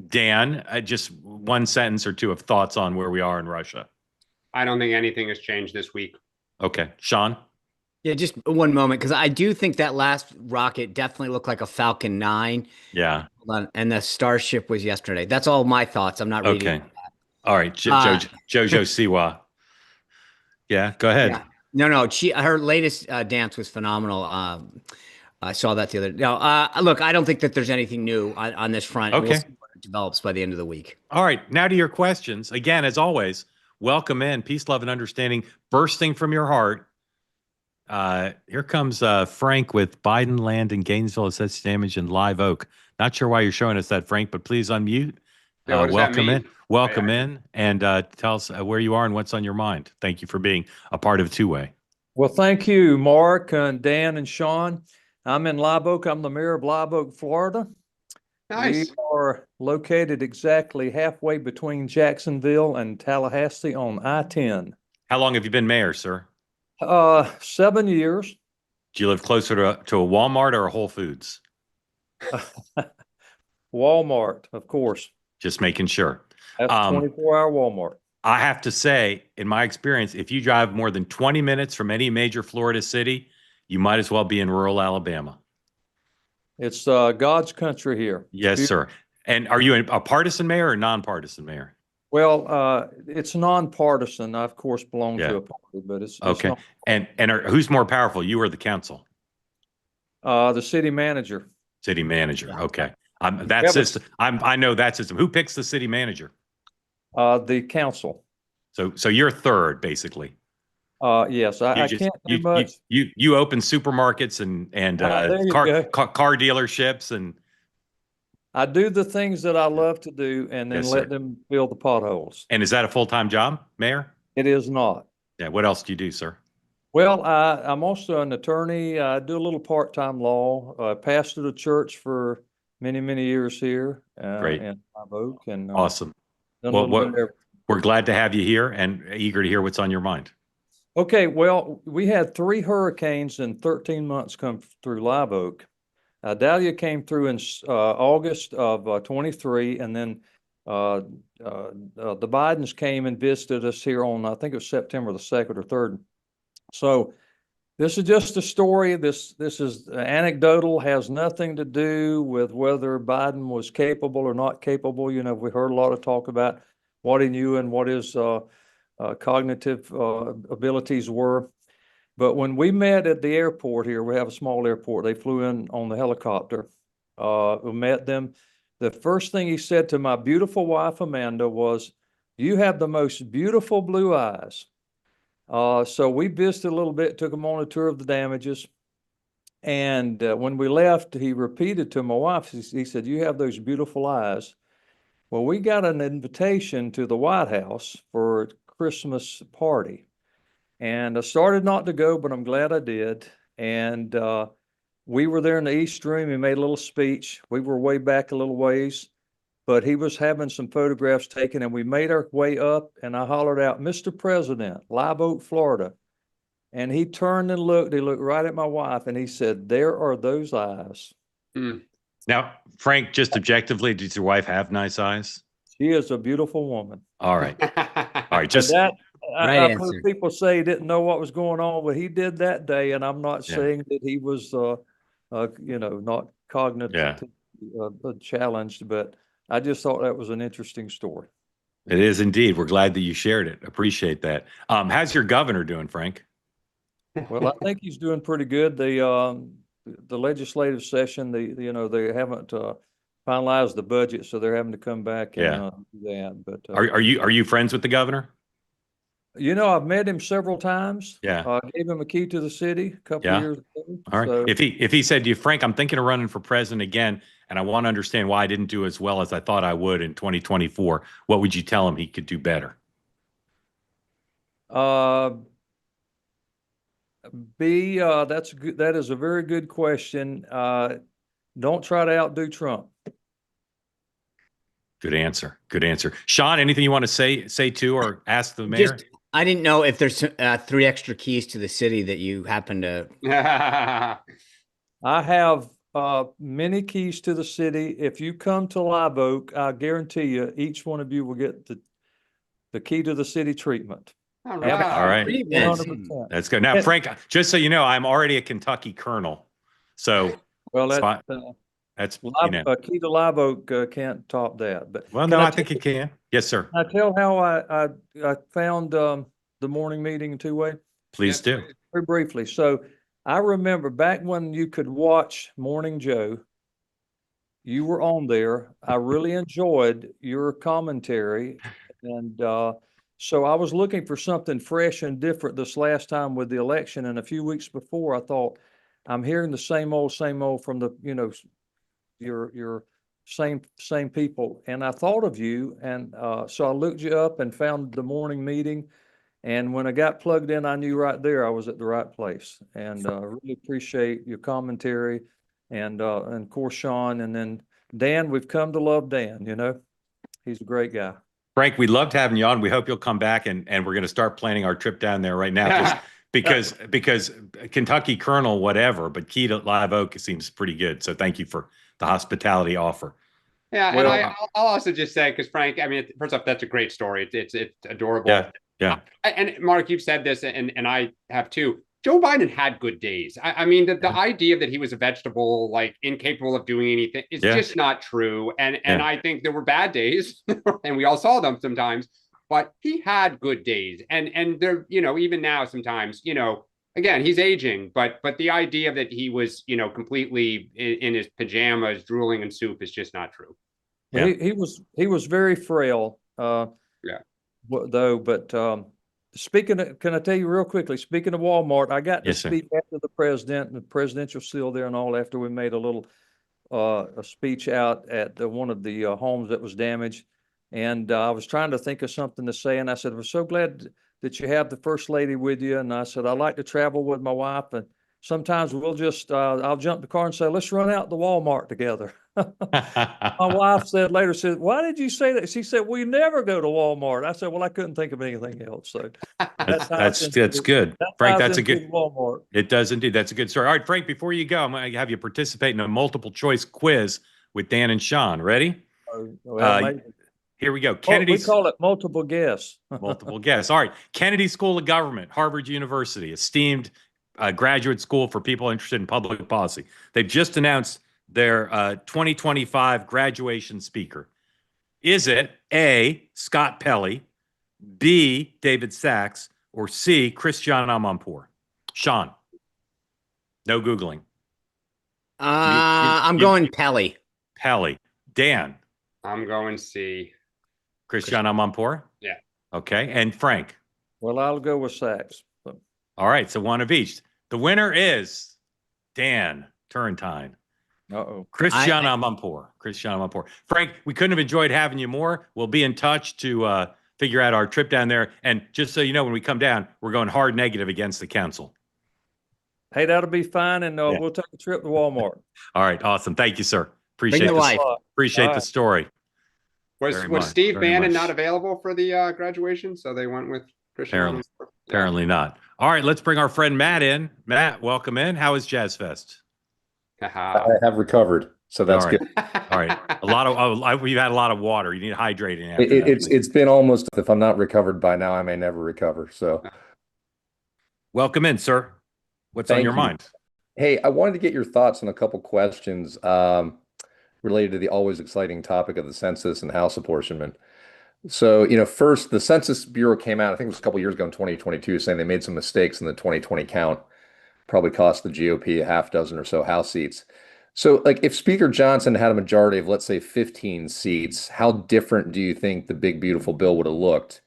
Dan, just one sentence or two of thoughts on where we are in Russia. I don't think anything has changed this week. Okay. Sean? Yeah, just one moment, because I do think that last rocket definitely looked like a Falcon 9. Yeah. Hold on. And the Starship was yesterday. That's all my thoughts. I'm not reading. Okay. All right. Jojo Siwa. Yeah, go ahead. Yeah. No. Her latest dance was phenomenal. I saw that the other day. No, look, I don't think that there's anything new on this front. Okay. We'll see what it develops by the end of the week. All right. Now to your questions. Again, as always, welcome in. Peace, love, and understanding bursting from your heart. Here comes Frank with Biden land in Gainesville assessed damage in Live Oak. Not sure why you're showing us that, Frank, but please unmute. Welcome in. Welcome in, and tell us where you are and what's on your mind. Thank you for being a part of Two-Way. Well, thank you, Mark and Dan and Sean. I'm in Live Oak. I'm the mayor of Live Oak, Florida. Nice. We are located exactly halfway between Jacksonville and Tallahassee on I-10. How long have you been mayor, sir? 7 years. Do you live closer to a Walmart or a Whole Foods? Walmart, of course. Just making sure. That's 24-hour Walmart. I have to say, in my experience, if you drive more than 20 minutes from any major Florida city, you might as well be in rural Alabama. It's God's country here. Yes, sir. And are you a partisan mayor or nonpartisan mayor? Well, it's nonpartisan. I, of course, belong to a party, but it's okay. And who's more powerful, you or the council? The city manager. City manager. Okay. That system. I know that system. Who picks the city manager? The council. So you're third, basically. Yes, I can't do much. You open supermarkets and car dealerships, and I do the things that I love to do, and then let them fill the potholes. And is that a full-time job, Mayor? It is not. Yeah. What else do you do, sir? Well, I'm also an attorney. I do a little part-time law. I pastored a church for many, many years here. Great. In Live Oak, and awesome. Well, we're glad to have you here and eager to hear what's on your mind. Okay, well, we had 3 hurricanes in 13 months come through Live Oak. Dahlia came through in August of 23, and then the Bidens came and visited us here on, I think it was September the 2nd or 3rd. So this is just a story. This is anecdotal, has nothing to do with whether Biden was capable or not capable. You know, we heard a lot of talk about what he knew and what his cognitive abilities were. But when we met at the airport here, we have a small airport. They flew in on the helicopter. We met them. The first thing he said to my beautiful wife, Amanda, was, "You have the most beautiful blue eyes." So we visited a little bit, took him on a tour of the damages. And when we left, he repeated to my wife, he said, "You have those beautiful eyes." Well, we got an invitation to the White House for a Christmas party. And I started not to go, but I'm glad I did. And we were there in the East Room. He made a little speech. We were way back a little ways, but he was having some photographs taken, and we made our way up, and I hollered out, "Mr. President, Live Oak, Florida." And he turned and looked. He looked right at my wife, and he said, "There are those eyes." Now, Frank, just objectively, does your wife have nice eyes? She is a beautiful woman. All right. All right. Just I've heard people say he didn't know what was going on, but he did that day. And I'm not saying that he was, not cognitively challenged, but I just thought that was an interesting story. It is indeed. We're glad that you shared it. Appreciate that. How's your governor doing, Frank? Well, I think he's doing pretty good. The legislative session, they haven't finalized the budget, so they're having to come back and do that. But are you friends with the governor? I've met him several times. Yeah. Gave him a key to the city a couple Yeah. of years ago. All right. So, If he said to you, Frank, I'm thinking of running for president again, and I want to understand why I didn't do as well as I thought I would in 2024, what would you tell him he could do better? That's good. That is a very good question. Don't try to outdo Trump. Good answer. Good answer. Sean, anything you want to say to or ask the mayor? I didn't know if there's 3 extra keys to the city that you happen to. I have many keys to the city. If you come to Live Oak, I guarantee you, each one of you will get the key to the city treatment. All All right. right. 100%. That's good. Now, Frank, just so you know, I'm already a Kentucky colonel. So, Well, that's key to Live Oak can't top that. But well, no, I think it can. Yes, sir. Can I tell how I found the morning meeting two-way? Please do. Very briefly. So I remember back when you could watch Morning Joe, you were on there. I really enjoyed your commentary. And so I was looking for something fresh and different this last time with the election. And a few weeks before, I thought, I'm hearing the same old from the, your same people. And I thought of you. And so I looked you up and found the morning meeting. And when I got plugged in, I knew right there I was at the right place. And really appreciate your commentary. And of course, Sean, and then Dan, we've come to love Dan, he's a great guy. Frank, we loved having you on. We hope you'll come back, and we're going to start planning our trip down there right now. Because Kentucky Colonel, whatever, but key to Live Oak seems pretty good. So thank you for the hospitality offer. Yeah, and I'll also just say, because Frank, I mean, first off, that's a great story. It's adorable. Yeah. And Mark, you've said this, and I have too. Joe Biden had good days. I mean, the idea that he was a vegetable, like incapable of doing anything, is just not true. And I think there were bad days, and we all saw them sometimes. But he had good days, and they're even now sometimes again he's aging, but the idea that he was completely in his pajamas drooling in soup is just not true. Yeah. He was very frail. But can I tell you real quickly? Speaking of Walmart, I got to speak after the president and the presidential seal there and all. After we made a little a speech out at one of the homes that was damaged. And I was trying to think of something to say. And I said, we're so glad that you have the first lady with you. And I said, I like to travel with my wife. And sometimes we'll just, I'll jump in the car and say, let's run out to Walmart together. My wife said, why did you say that? She said, we never go to Walmart. I said, well, I couldn't think of anything else. So that's good. Frank, that's a good Walmart. It does indeed. That's a good story. All right, Frank, before you go, I'm going to have you participate in a multiple choice quiz with Dan and Sean. Ready? Here we go. We call it multiple guess. Multiple guess. All right. Kennedy School of Government, Harvard University, esteemed graduate school for people interested in public policy. They've just announced their 2025 graduation speaker. Is it A, Scott Pelley, B, David Sachs, or C, Christiane Amanpour? Sean, no Googling. I'm going Pelley. Pelley. Dan. I'm going C. Christiane Amanpour? Yeah. Okay. And Frank? Well, I'll go with Sachs. All right. So one of each. The winner is Dan Turrentine. Christiane Amanpour. Christiane Amanpour. Frank, we couldn't have enjoyed having you more. We'll be in touch to figure out our trip down there. And just so you know, when we come down, we're going hard negative against the council. Hey, that'll be fine. And we'll take a trip to Walmart. All right. Awesome. Thank you, sir. Appreciate the story. Was Steve Bannon not available for the graduation? So they went with Christian. Apparently not. All right, let's bring our friend Matt in. Matt, welcome in. How is Jazz Fest? I have recovered, so that's good. All right. We've had a lot of water. You need hydrating. It's been almost. If I'm not recovered by now, I may never recover. So, welcome in, sir. What's on your mind? Hey, I wanted to get your thoughts on a couple questions related to the always exciting topic of the census and House apportionment. So, first, the Census Bureau came out, I think it was a couple years ago in 2022, saying they made some mistakes in the 2020 count, probably cost the GOP a half dozen or so House seats. So, if Speaker Johnson had a majority of, let's say, 15 seats, how different do you think the big, beautiful bill would have looked?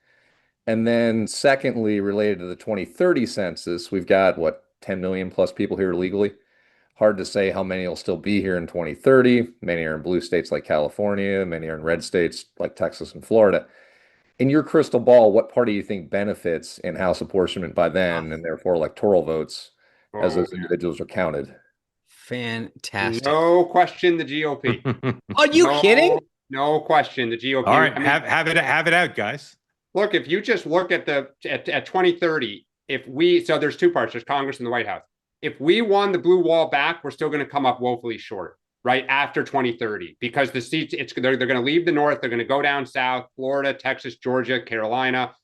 And then secondly, related to the 2030 census, we've got what, 10 million plus people here legally. Hard to say how many will still be here in 2030. Many are in blue states like California, many are in red states like Texas and Florida. In your crystal ball, what party do you think benefits in House apportionment by then, and therefore electoral votes as those individuals are counted? Fantastic. No question, the GOP. Are you kidding? No question, the GOP. All right, I mean, have it out, guys. look, if you just look at at 2030, so there's two parts, there's Congress and the White House. If we won the blue wall back, we're still going to come up woefully short, right? After 2030, because the seats, they're going to leave the North, they're going to go down South, Florida, Texas, Georgia, Carolina,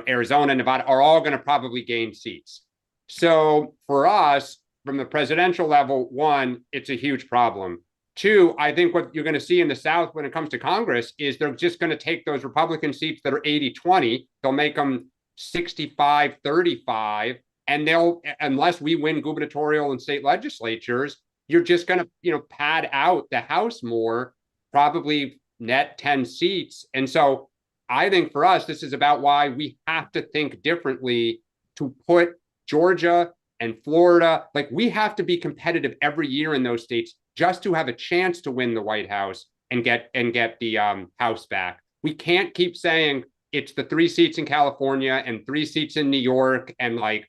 Arizona, Nevada are all going to probably gain seats. So for us, from the presidential level, one, it's a huge problem. Two, I think what you're going to see in the South when it comes to Congress is they're just going to take those Republican seats that are 80-20, they'll make them 65-35, and unless we win gubernatorial and state legislatures, you're just going to, pad out the House more, probably net 10 seats. And so I think for us, this is about why we have to think differently to put Georgia and Florida, like we have to be competitive every year in those states just to have a chance to win the White House and get the House back. We can't keep saying it's the 3 seats in California and 3 seats in New York and 1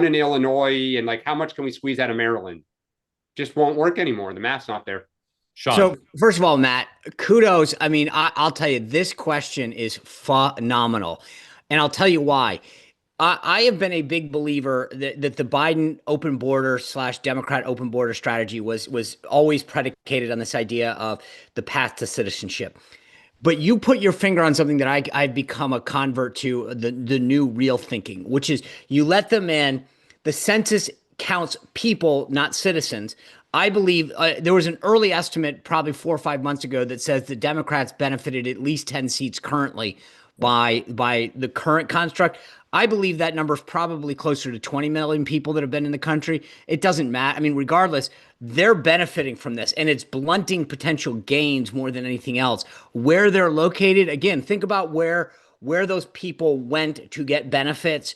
in Illinois and how much can we squeeze out of Maryland? Just won't work anymore. The math's not there. Sean. So first of all, Matt, kudos. I mean, I'll tell you, this question is phenomenal, and I'll tell you why. I have been a big believer that the Biden open border / Democrat open border strategy was always predicated on this idea of the path to citizenship. But you put your finger on something that I've become a convert to, the new real thinking, which is you let them in. The census counts people, not citizens. I believe there was an early estimate probably 4 or 5 months ago that says the Democrats benefited at least 10 seats currently by the current construct. I believe that number is probably closer to 20 million people that have been in the country. It doesn't matter. I mean, regardless, they're benefiting from this, and it's blunting potential gains more than anything else. Where they're located, again, think about where those people went to get benefits,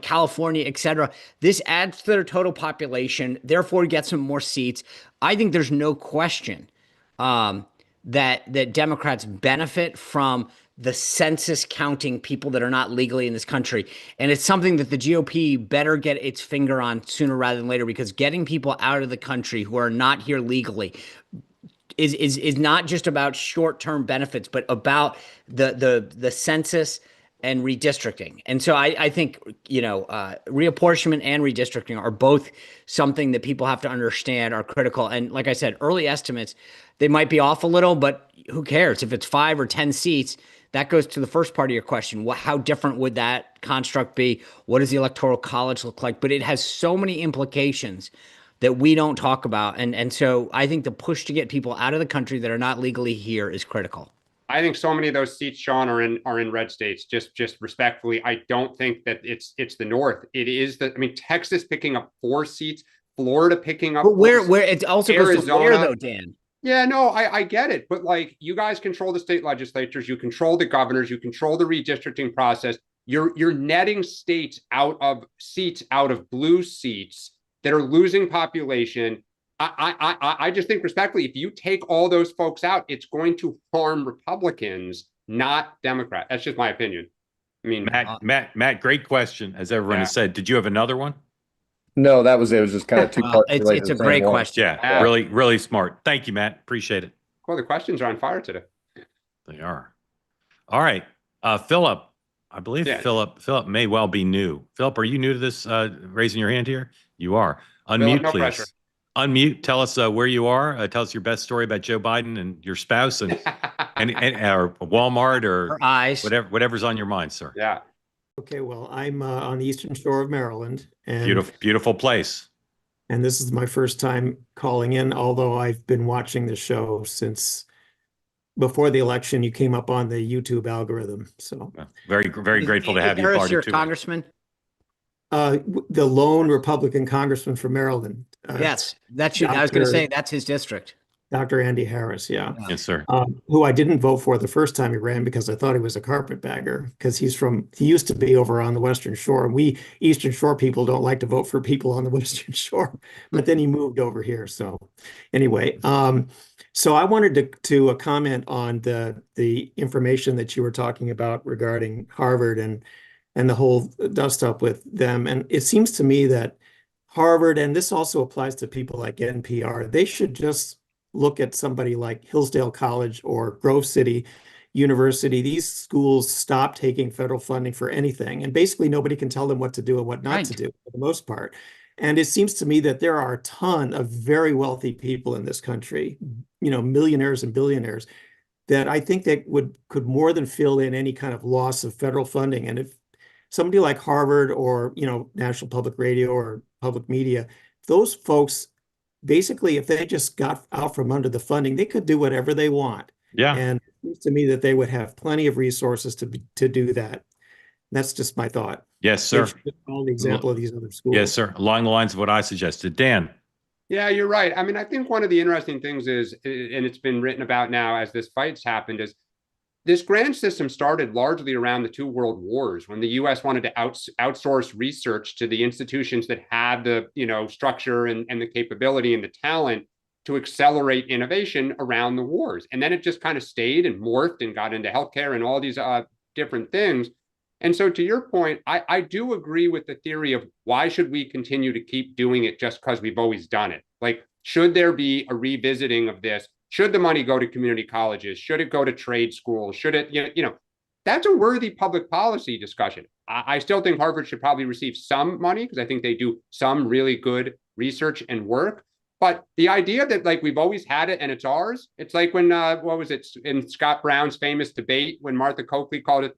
California, et cetera. This adds to their total population, therefore gets them more seats. I think there's no question that Democrats benefit from the census counting people that are not legally in this country. And it's something that the GOP better get its finger on sooner rather than later, because getting people out of the country who are not here legally is not just about short-term benefits, but about the census and redistricting. And so I think, reapportionment and redistricting are both something that people have to understand are critical. And like I said, early estimates, they might be off a little, but who cares? If it's 5 or 10 seats, that goes to the first part of your question. How different would that construct be? What does the Electoral College look like? But it has so many implications that we don't talk about. And so I think the push to get people out of the country that are not legally here is critical. I think so many of those seats, Sean, are in red states. Just respectfully, I don't think that it's the North. It is Texas picking up 4 seats, Florida picking up. But where it also goes to where though, Dan? Yeah, no, I get it. But you guys control the state legislatures, you control the governors, you control the redistricting process. You're netting states out of blue seats that are losing population. I just think respectfully, if you take all those folks out, it's going to harm Republicans, not Democrats. That's just my opinion. I mean, Matt, great question, as everyone has said. Did you have another one? No, that was it. It was just kind of 2 parts. It's a great question. Yeah, really, really smart. Thank you, Matt. Appreciate it. Well, the questions are on fire today. They are. All right. Philip, I believe Philip may well be new. Philip, are you new to this, raising your hand here? You are. Unmute, Phillip, no please. pressure. Unmute. Tell us where you are. Tell us your best story about Joe Biden and your spouse and or Walmart or eyes. Whatever's on your mind, sir. Yeah. Okay, well, I'm on the Eastern Shore of Maryland, and Beautiful place. And this is my first time calling in, although I've been watching the show since before the election. You came up on the YouTube algorithm, so Very, very grateful to have you part your of congressman. The lone Republican congressman from Maryland. Yes, I was going to say that's his district. Dr. Andy Harris, yeah. Yes, sir. Who I didn't vote for the first time he ran because I thought he was a carpetbagger, because he used to be over on the Western Shore. And we Eastern Shore people don't like to vote for people on the Western Shore, but then he moved over here. So anyway, so I wanted to comment on the information that you were talking about regarding Harvard and the whole dust up with them. And it seems to me that Harvard, and this also applies to people like NPR, they should just look at somebody like Hillsdale College or Grove City University. These schools stop taking federal funding for anything, and basically nobody can tell them what to do and what not to do for the most part. And it seems to me that there are a ton of very wealthy people in this country, millionaires and billionaires, that I think that could more than fill in any kind of loss of federal funding. And if somebody like Harvard or, National Public Radio or public media, those folks, basically, if they just got out from under the funding, they could do whatever they want. Yeah. And it seems to me that they would have plenty of resources to do that. That's just my thought. Yes, sir. All the example of these other schools. Yes, sir. Along the lines of what I suggested. Dan. Yeah, you're right. I mean, I think one of the interesting things is, and it's been written about now as this fight's happened, is this grant system started largely around the two world wars, when the U.S. wanted to outsource research to the institutions that had the structure and the capability and the talent to accelerate innovation around the wars. And then it just kind of stayed and morphed and got into healthcare and all these different things. And so to your point, I do agree with the theory of why should we continue to keep doing it just because we've always done it? Like, should there be a revisiting of this? Should the money go to community colleges? Should it go to trade schools? Should it, that's a worthy public policy discussion. I still think Harvard should probably receive some money because I think they do some really good research and work. But the idea that like we've always had it and it's ours, it's like when, what was it, in Scott Brown's famous debate when Martha Coakley called it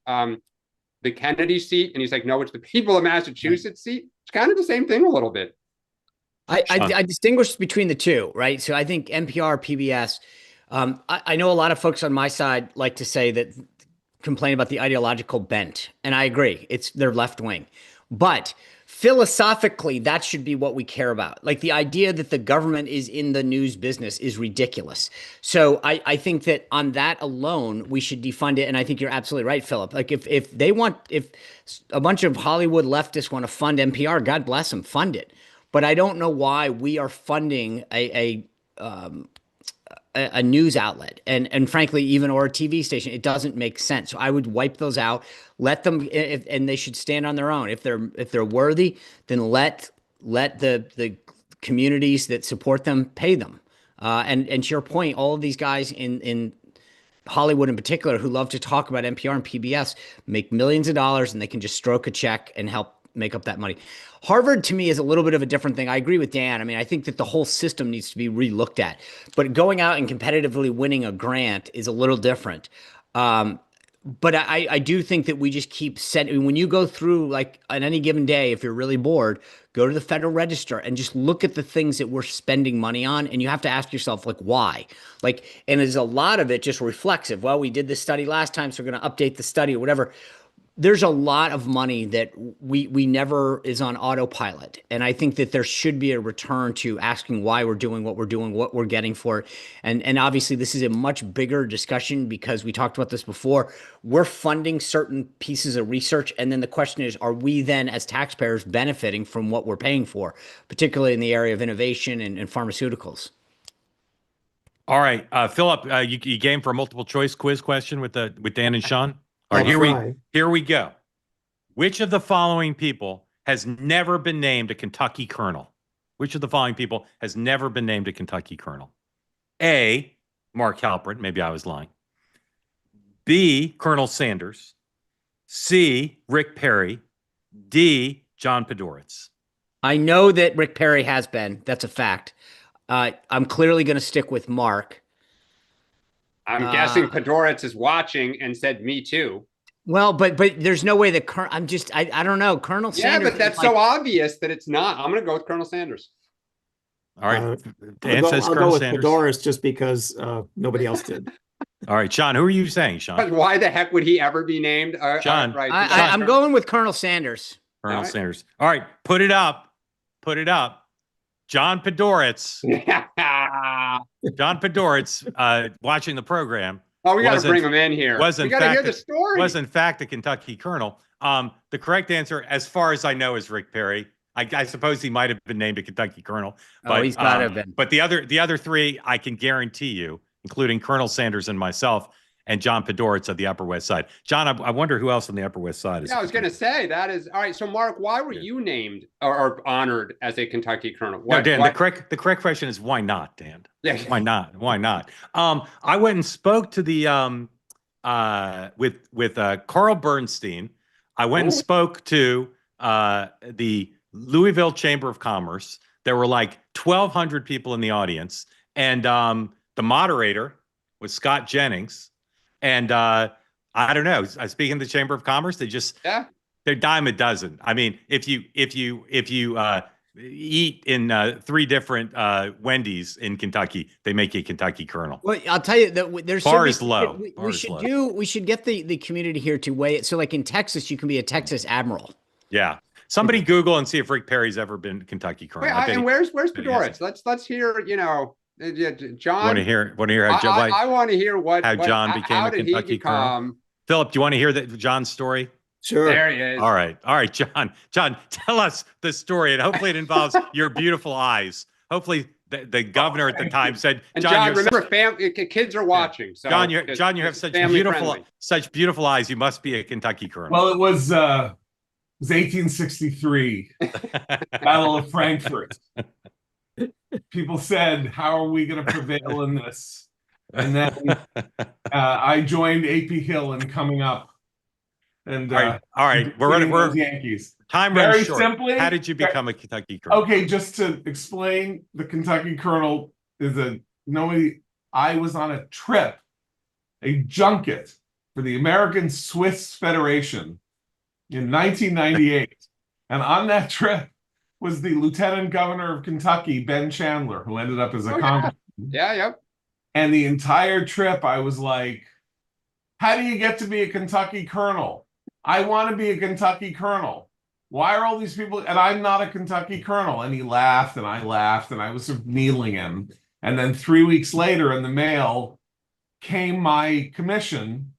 the Kennedy seat. And he's like, no, it's the people of Massachusetts seat. It's kind of the same thing a little bit. I distinguish between the two, right? So I think NPR, PBS, I know a lot of folks on my side like to say that, complain about the ideological bent. And I agree, they're left wing. But philosophically, that should be what we care about. Like, the idea that the government is in the news business is ridiculous. So I think that on that alone, we should defund it. And I think you're absolutely right, Philip. Like, if a bunch of Hollywood leftists want to fund NPR, God bless them, fund it. But I don't know why we are funding a news outlet and frankly, even or a TV station. It doesn't make sense. So I would wipe those out. Let them, and they should stand on their own. If they're worthy, then let the communities that support them pay them. And to your point, all of these guys in Hollywood in particular who love to talk about NPR and PBS make millions of dollars, and they can just stroke a check and help make up that money. Harvard, to me, is a little bit of a different thing. I agree with Dan. I mean, I think that the whole system needs to be re-looked at. But going out and competitively winning a grant is a little different. But I do think that we just keep setting. When you go through, like, on any given day, if you're really bored, go to the Federal Register and just look at the things that we're spending money on. And you have to ask yourself, like, why? Like, and there's a lot of it just reflexive. Well, we did this study last time, so we're going to update the study or whatever. There's a lot of money that we never is on autopilot. And I think that there should be a return to asking why we're doing, what we're getting for it. And obviously this is a much bigger discussion because we talked about this before. We're funding certain pieces of research. And then the question is, are we then as taxpayers benefiting from what we're paying for, particularly in the area of innovation and pharmaceuticals? All right, Philip, you game for a multiple choice quiz question with Dan and Sean? All right, here we go. Which of the following people has never been named a Kentucky colonel? Which of the following people has never been named a Kentucky colonel? A, Mark Halperin. Maybe I was lying. B, Colonel Sanders. C, Rick Perry. D, John Podhoretz. I know that Rick Perry has been. That's a fact. I'm clearly going to stick with Mark. I'm guessing Podhoretz is watching and said, me too. Well, but there's no way that I don't know. Colonel Sanders. Yeah, but that's so obvious that it's not. I'm going to go with Colonel Sanders. All right. Dan says Colonel Sanders. Podhoretz just because nobody else did. All right, Sean, who are you saying, Sean? But why the heck would he ever be named? Sean. Right. I'm going with Colonel Sanders. Colonel Sanders. All right, put it up. John Podhoretz John Podhoretz, watching the program. Oh, we got to bring him in here. We got to hear the story. Was in fact a Kentucky colonel. The correct answer, as far as I know, is Rick Perry. I suppose he might have been named a Kentucky colonel, but he's got to have been. But the other three, I can guarantee you, including Colonel Sanders and myself, and John Podhoretz of the Upper West Side. John, I wonder who else on the Upper West Side is. Yeah, I was going to say that is all right. So, Mark, why were you named or honored as a Kentucky colonel? No, Dan. The correct question is why not, Dan? Yeah. Why not? Why not? I went and spoke to the with Carl Bernstein. I went and spoke to the Louisville Chamber of Commerce. There were like 1,200 people in the audience, and the moderator was Scott Jennings. And I don't know. I speak in the Chamber of Commerce. They're dime a dozen. I mean, if you eat in 3 different Wendy's in Kentucky, they make you a Kentucky colonel. Well, I'll tell you that there's bar is low. We should get the community here to weigh it. So, like in Texas, you can be a Texas admiral. Yeah. Somebody Google and see if Rick Perry's ever been Kentucky colonel. Wait, and where's Podhoretz? Let's hear. John. Want to hear how I want to hear how John became a Kentucky colonel. Philip, do you want to hear John's story? Sure. There he is. All right, John. John, tell us the story, and hopefully it involves your beautiful eyes. Hopefully, the governor at the time said, and John, remember, kids are watching. So John, you have such beautiful eyes. You must be a Kentucky colonel. Well, it was 1863, Battle of Frankfurt. People said, "How are we going to prevail in this?" And then I joined AP Hill in coming up. And all right, we're Yankees. Time very runs short. Simply. How did you become a Kentucky colonel? Okay, just to explain, the Kentucky colonel is I was on a trip, a junket for the American Swiss Federation in 1998, and on that trip was the Lieutenant Governor of Kentucky, Ben Chandler, who ended up as a congressman. Yeah, yep. And the entire trip, I was like, "How do you get to be a Kentucky colonel? I want to be a Kentucky colonel. Why are all these people?" And I'm not a Kentucky colonel. And he laughed, and I laughed, and I was sort of needling him. And then 3 weeks later, in the mail, came my commission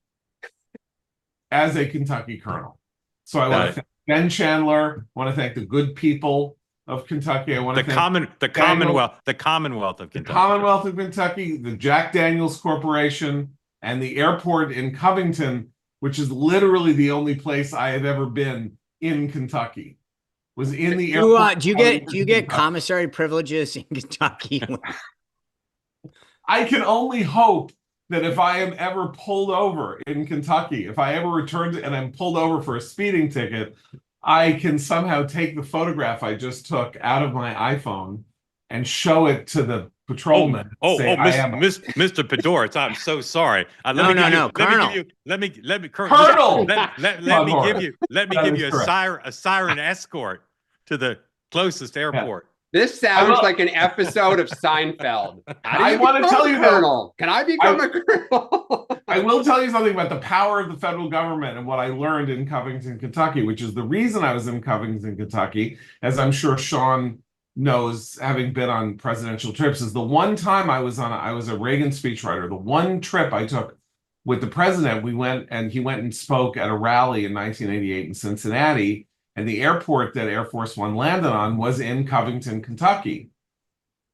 as a Kentucky colonel. So I want to thank Ben Chandler. I want to thank the good people of Kentucky. I want to thank the Commonwealth of Kentucky. The Commonwealth of Kentucky, the Jack Daniels Corporation, and the airport in Covington, which is literally the only place I have ever been in Kentucky. Was in the airport. Do you get commissary privileges in Kentucky? I can only hope that if I am ever pulled over in Kentucky, if I ever return and I'm pulled over for a speeding ticket, I can somehow take the photograph I just took out of my iPhone and show it to the patrolman. Mr. Podhoretz, I'm so sorry. No, Colonel. Let me give you a siren escort to the closest airport. This sounds like an episode of Seinfeld. I want to tell you, colonel. Can I become a colonel? I will tell you something about the power of the federal government and what I learned in Covington, Kentucky, which is the reason I was in Covington, Kentucky, as I'm sure Sean knows, having been on presidential trips, is the one time I was a Reagan speechwriter. The one trip I took with the president, he went and spoke at a rally in 1988 in Cincinnati. And the airport that Air Force One landed on was in Covington, Kentucky.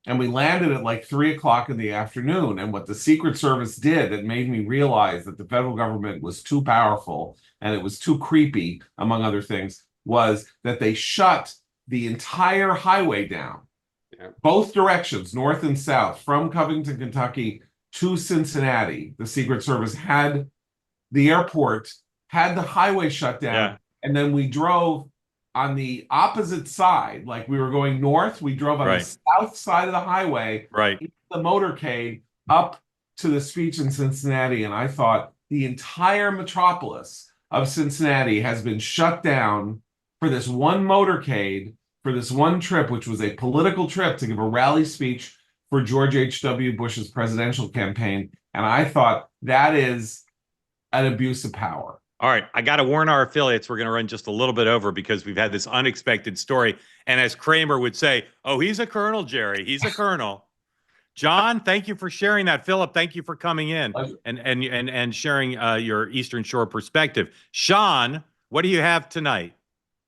And we landed at like 3:00 in the afternoon. And what the Secret Service did that made me realize that the federal government was too powerful and it was too creepy, among other things, was that they shut the entire highway down, both directions, north and south, from Covington, Kentucky to Cincinnati. The Secret Service had the airport, had the highway shut down. Yeah. And then we drove on the opposite side, like we were going north. We drove on the south side of the highway, into the motorcade up to the speech in Cincinnati. And I thought the entire metropolis of Cincinnati has been shut down for this one motorcade, for this one trip, which was a political trip to give a rally speech for George H.W. Bush's presidential campaign. And I thought that is an abuse of power. All right, I got to warn our affiliates, we're going to run just a little bit over because we've had this unexpected story. And as Kramer would say, "Oh, he's a colonel, Jerry. He's a colonel." John, thank you for sharing that. Philip, thank you for coming in Pleasure. and sharing your Eastern Shore perspective. Sean, what do you have tonight?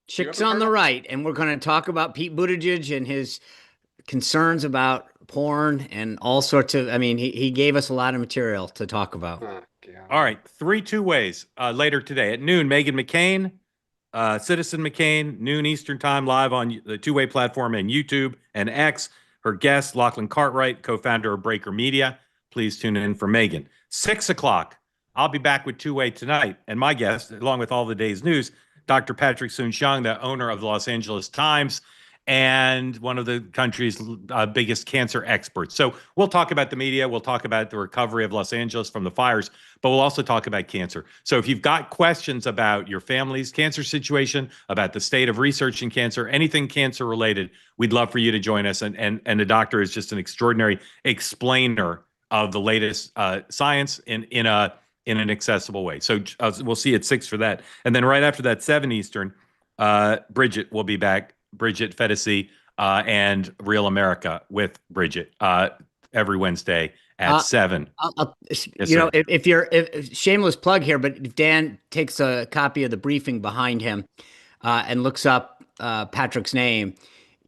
Chicks on the right, and we're going to talk about Pete Buttigieg and his concerns about porn and all sorts of. I mean, he gave us a lot of material to talk about. Oh, All right, 3 ways later today at noon. Meghan McCain, Citizen McCain, noon Eastern Time, live on the Two Way platform and YouTube and X. Her guest, Lachlan Cartwright, co-founder of Breaker Media. Please tune in for Meghan. 6 o'clock, I'll be back with Two Way tonight. And my guest, along with all the day's news, Dr. Patrick Soon-Shiong, the owner of the Los Angeles Times and one of the country's biggest cancer experts. So we'll talk about the media. We'll talk about the recovery of Los Angeles from the fires, but we'll also talk about cancer. So if you've got questions about your family's cancer situation, about the state of research in cancer, anything cancer related, we'd love for you to join us. And the doctor is just an extraordinary explainer of the latest science in an accessible way. So we'll see you at 6 for that. And then right after that, 7 Eastern, Bridget will be back. Bridget Fedesi and Real America with Bridget every Wednesday at 7. Yes, if you're shameless plug here, but if Dan takes a copy of the briefing behind him and looks up Patrick's name,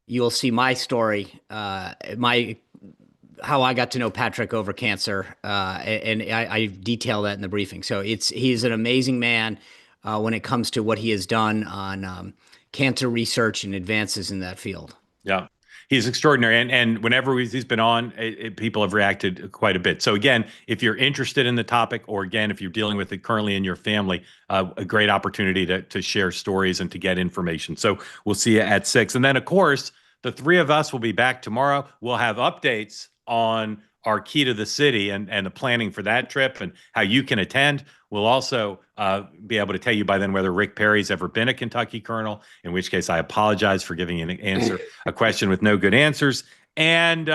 you'll see my story, how I got to know Patrick over cancer, and I detail that in the briefing. So he's an amazing man when it comes to what he has done on cancer research and advances in that field. Yeah, he's extraordinary. And whenever he's been on, people have reacted quite a bit. So again, if you're interested in the topic, or again, if you're dealing with it currently in your family, a great opportunity to share stories and to get information. So we'll see you at 6. And then of course, the 3 of us will be back tomorrow. We'll have updates on our key to the city and the planning for that trip and how you can attend. We'll also be able to tell you by then whether Rick Perry's ever been a Kentucky colonel, in which case I apologize for giving an answer, a question with no good answers. And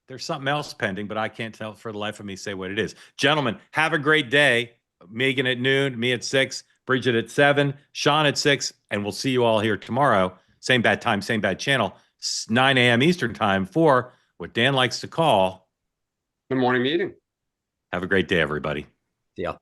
there's something else pending, but I can't tell for the life of me say what it is. Gentlemen, have a great day. Megan at noon, me at 6, Bridget at 7, Sean at 6, and we'll see you all here tomorrow. Same bad time, same bad channel, 9 a.m. Eastern Time for what Dan likes to call the morning meeting. Have a great day, everybody. Yeah.